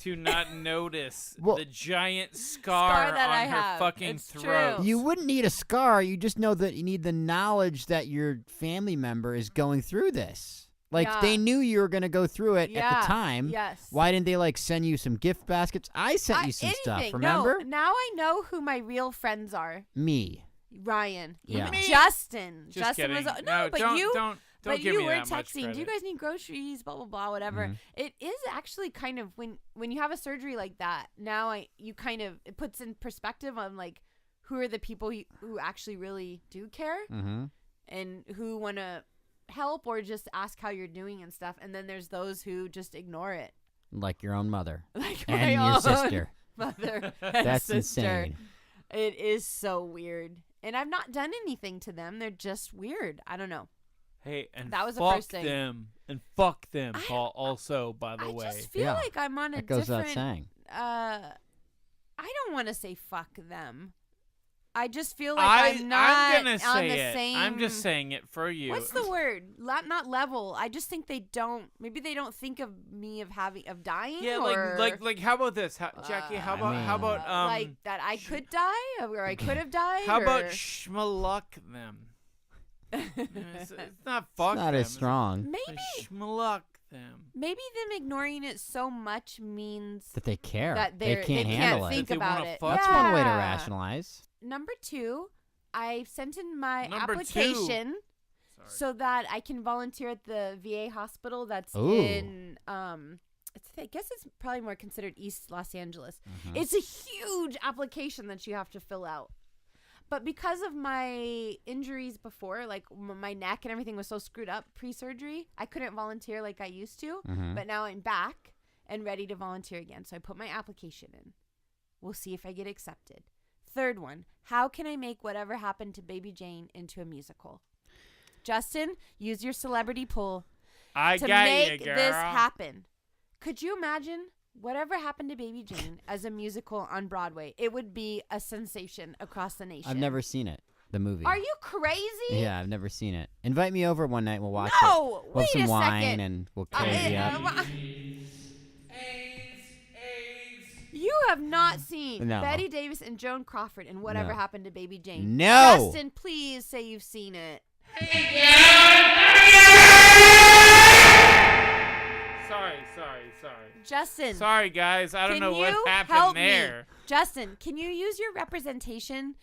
to not notice Well- the giant scar that on I her have. fucking It's throat. true. You wouldn't need a scar. You just know that you need the knowledge that your family member is going through this. Like, Yeah. they knew you were going to go through it at Yeah. the time. Yes. Why didn't they, like, send you some gift baskets? I sent you some stuff, anything. remember? No, now I know who my real friends are. Me. Ryan. Yeah. Even Me? Justin. Just Justin kidding. was no, but don't, you don't but give you me were that much texting. Do you credit. guys need groceries? Blah blah blah. Whatever. Mhm. It is actually kind of when you have a surgery like that. Now you kind of it puts in perspective on like who are the people who actually really do care Mm-hmm. and who want to help or just ask how you're doing and stuff. And then there's those who just ignore it, Like your own mother. like And my your own sister. mother. And That's sister. insane. It is so weird. And I've not done anything to them. They're just weird. I don't know. Hey, and That was the fuck first thing. them. And fuck them, I- Paul, also, by the I way. just feel Yeah. like I'm on a That goes without different. saying. I don't want to say fuck them. I just feel like I'm not I'm gonna on say the it. same. I'm just saying it for you. What's the word? Not level. I just think they don't. Maybe they don't think of me of dying. Yeah, or, like how about this, Jackie? How about how about like that I could die or I could have died. how about or- schmaluck them? it's not fuck Not them. as strong. maybe Schmaluck them. maybe them ignoring it so much means That they care. that they can't handle think If they about wanna it. fuck That's one way to Yeah. rationalize. Number 2, I sent in my Number 2. application Sorry. so that I can volunteer at the VA hospital that's Ooh. in I guess it's probably more considered East Los Angeles. Mhm. It's a huge application that you have to fill out. But because of my injuries before, like my neck and everything was so screwed up pre-surgery, I couldn't volunteer like I used to. Mhm. But now I'm back and ready to volunteer again. So I put my application in. We'll see if I get accepted. Third one, how can I make Whatever Happened to Baby Jane into a musical? Justin, use your celebrity pool I to got make you, girl. this happen. Could you imagine Whatever Happened to Baby Jane as a musical on Broadway? It would be a sensation across the nation. I've never seen it. The movie. Are you crazy? Yeah, I've never seen it. Invite me over one night. We'll watch No, it. We'll have wait some a wine second. and we'll crazy up. You have not seen No. Betty Davis and Joan Crawford in Whatever No. Happened to Baby Jane. No. Justin, please say you've seen it. Sorry. Justin, Sorry, guys. I don't can know what you happened help there. me? Justin, can you use your representation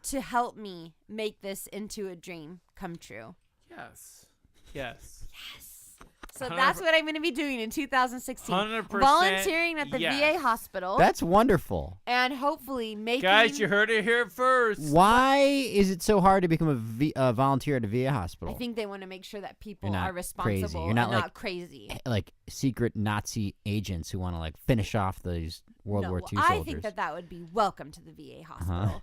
to help me make this into a dream come true? Yes. Yes. So that's what I'm going to be doing in 2016. 100% Volunteering at the yes. VA hospital. That's wonderful. and hopefully making... Guys, you heard it here first. Why is it so hard to become a volunteer at a VA hospital? I think they want to make sure that people You're not are responsible crazy. You're not and like- not crazy. Like secret Nazi agents who want to like finish off those World No, War II I soldiers. think that would be welcome to the VA hospital.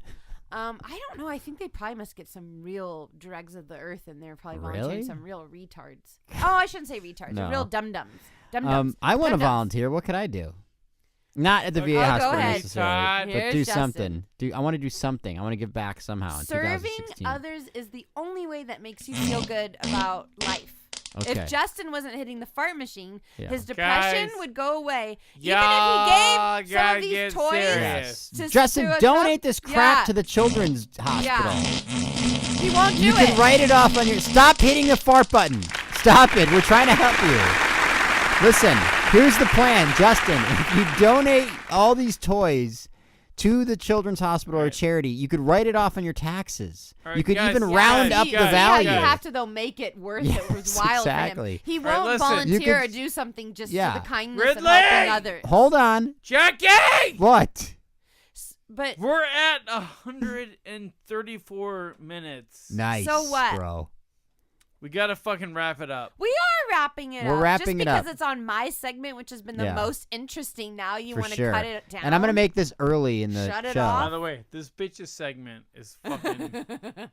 I don't know. I think they probably must get some real dregs of the earth in there. Probably volunteering Really? some real retards. Oh, I shouldn't say retards. No. Real dum-dums. Dum-dums. I want to Dum-dums. volunteer. What could I do? Not at the Okay. VA Oh, go hospital ahead. necessarily, but Here's do Justin. something. I want to do something. I want to give back somehow in Serving 2016. others is the only way that makes you feel good about life. Okay. If Justin wasn't hitting the fart machine, Yeah. his depression Guys, would go away. y'all Even if he gave some gotta of these get toys serious. to Justin, to a donate this crap Yeah. to the children's hospital. He won't do You it. can write it off on your. Stop hitting the fart button. Stop it. We're trying to help you. Listen, here's the plan, Justin. If you donate all these toys to the children's hospital or Right. charity, you could write it off on your taxes. All right, You could guys, even yeah, round guys, up the guys, value. Yeah, you have to though make it worth it. It was Yes, wild exactly. for him. He All right, won't listen. volunteer You or could- do something just Yeah. for the kindness Ridley! of helping others. Hold on. Jackie! What? But We're at 134 minutes. Nice. So what? Bro. We gotta fucking wrap it up. we are wrapping it We're up. wrapping it Just because up. it's on my segment, which has been the Yeah. most interesting. Now you For want to sure. cut it down. And I'm going to make this early in the Shut it show. off. By the way, this bitch's segment is fucking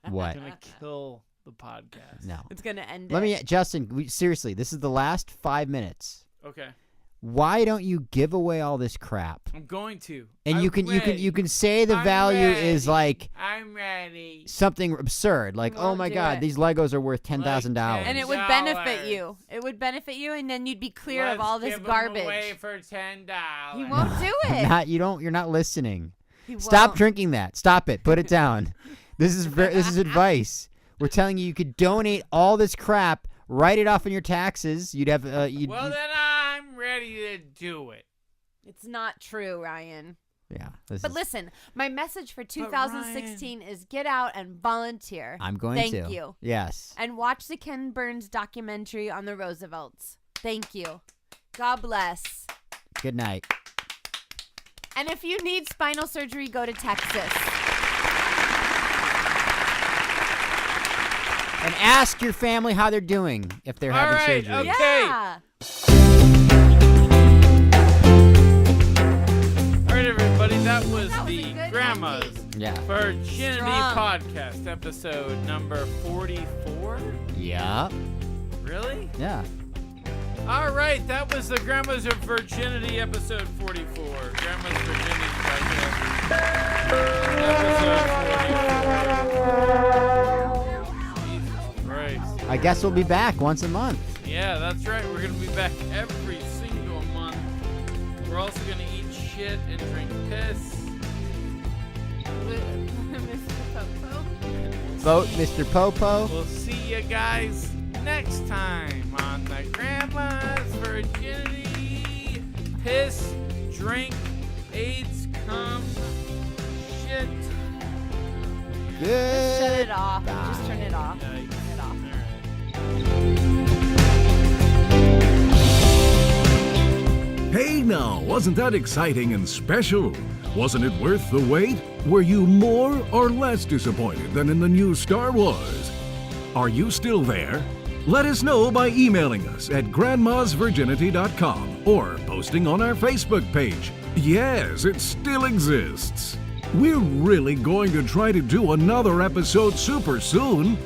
What? gonna kill the podcast. No. It's gonna end. Let it. me, Justin, seriously, this is the last 5 minutes. Okay. Why don't you give away all this crap? I'm going to. And I'm you can ready. say the I'm value is ready. like I'm ready. something absurd, like, You oh won't my do God, it. these Legos are worth $10,000. And it would benefit you. It would benefit you, and then you'd be clear of all this Let's give 'em garbage. away for $10. He won't do it. You're not listening. He Stop won't. drinking that. Stop it. Put it down. This is advice. We're telling you could donate all this crap, write it off on your taxes. You'd have Well, then I'm ready to do it. It's not true, Ryan. yeah. But listen, my message for 2016 is get out and volunteer. I'm going to. Thank you. Yes. And watch the Ken Burns documentary on the Roosevelts. Thank you. God bless. Good night. And if you need spinal surgery, go to Texas. And ask your family how they're doing if they're All having right, surgery. okay. Yeah. All right, everybody. That was That was a the good Grandma's ending. Yeah. Virginity Strong. podcast, episode number 44. Yeah. Really? Yeah. All right, that was the Grandma's of Virginity, episode 44. Grandma's Virginity podcast, episode 44. Jesus Christ. I guess we'll be back once a month. Yeah, that's right. We're going to be back every single month. We're also going to eat shit and drink piss. Mr. Popo. Vote Mr. Popo. We'll see you guys next time on the Grandma's Virginity. Piss, drink, AIDS, cum, shit. Good. Shut it off. Just turn it off. Yikes. Turn it off. Hey now, wasn't that exciting and special? Wasn't it worth the wait? Were you more or less disappointed than in the new Star Wars? Are you still there? Let us know by emailing us at grandmasvirginity.com or posting on our Facebook page. Yes, it still exists. We're really going to try to do another episode super soon.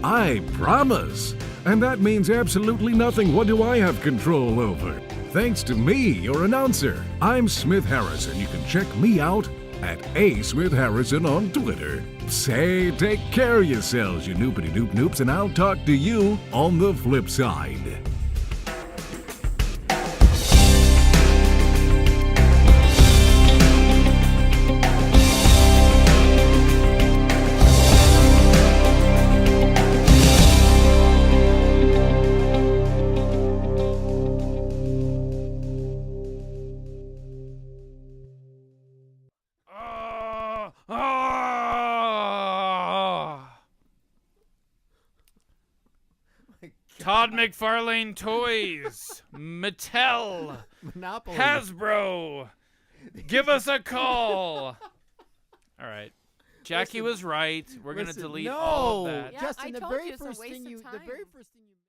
I promise. And that means absolutely nothing what do I have control over. Thanks to me, your announcer. I'm Smith Harrison. You can check me out at @ASmithHarrison on Twitter. Say, take care of yourselves, you noopity-doop noops, and I'll talk to you on the flip side. Todd McFarlane Toys, Mattel, Monopoly. Hasbro, give us a call. All right, Jackie was right. We're gonna delete all of that. Yeah, Justin, I the told very you it's a first waste thing of you, the time. very first thing you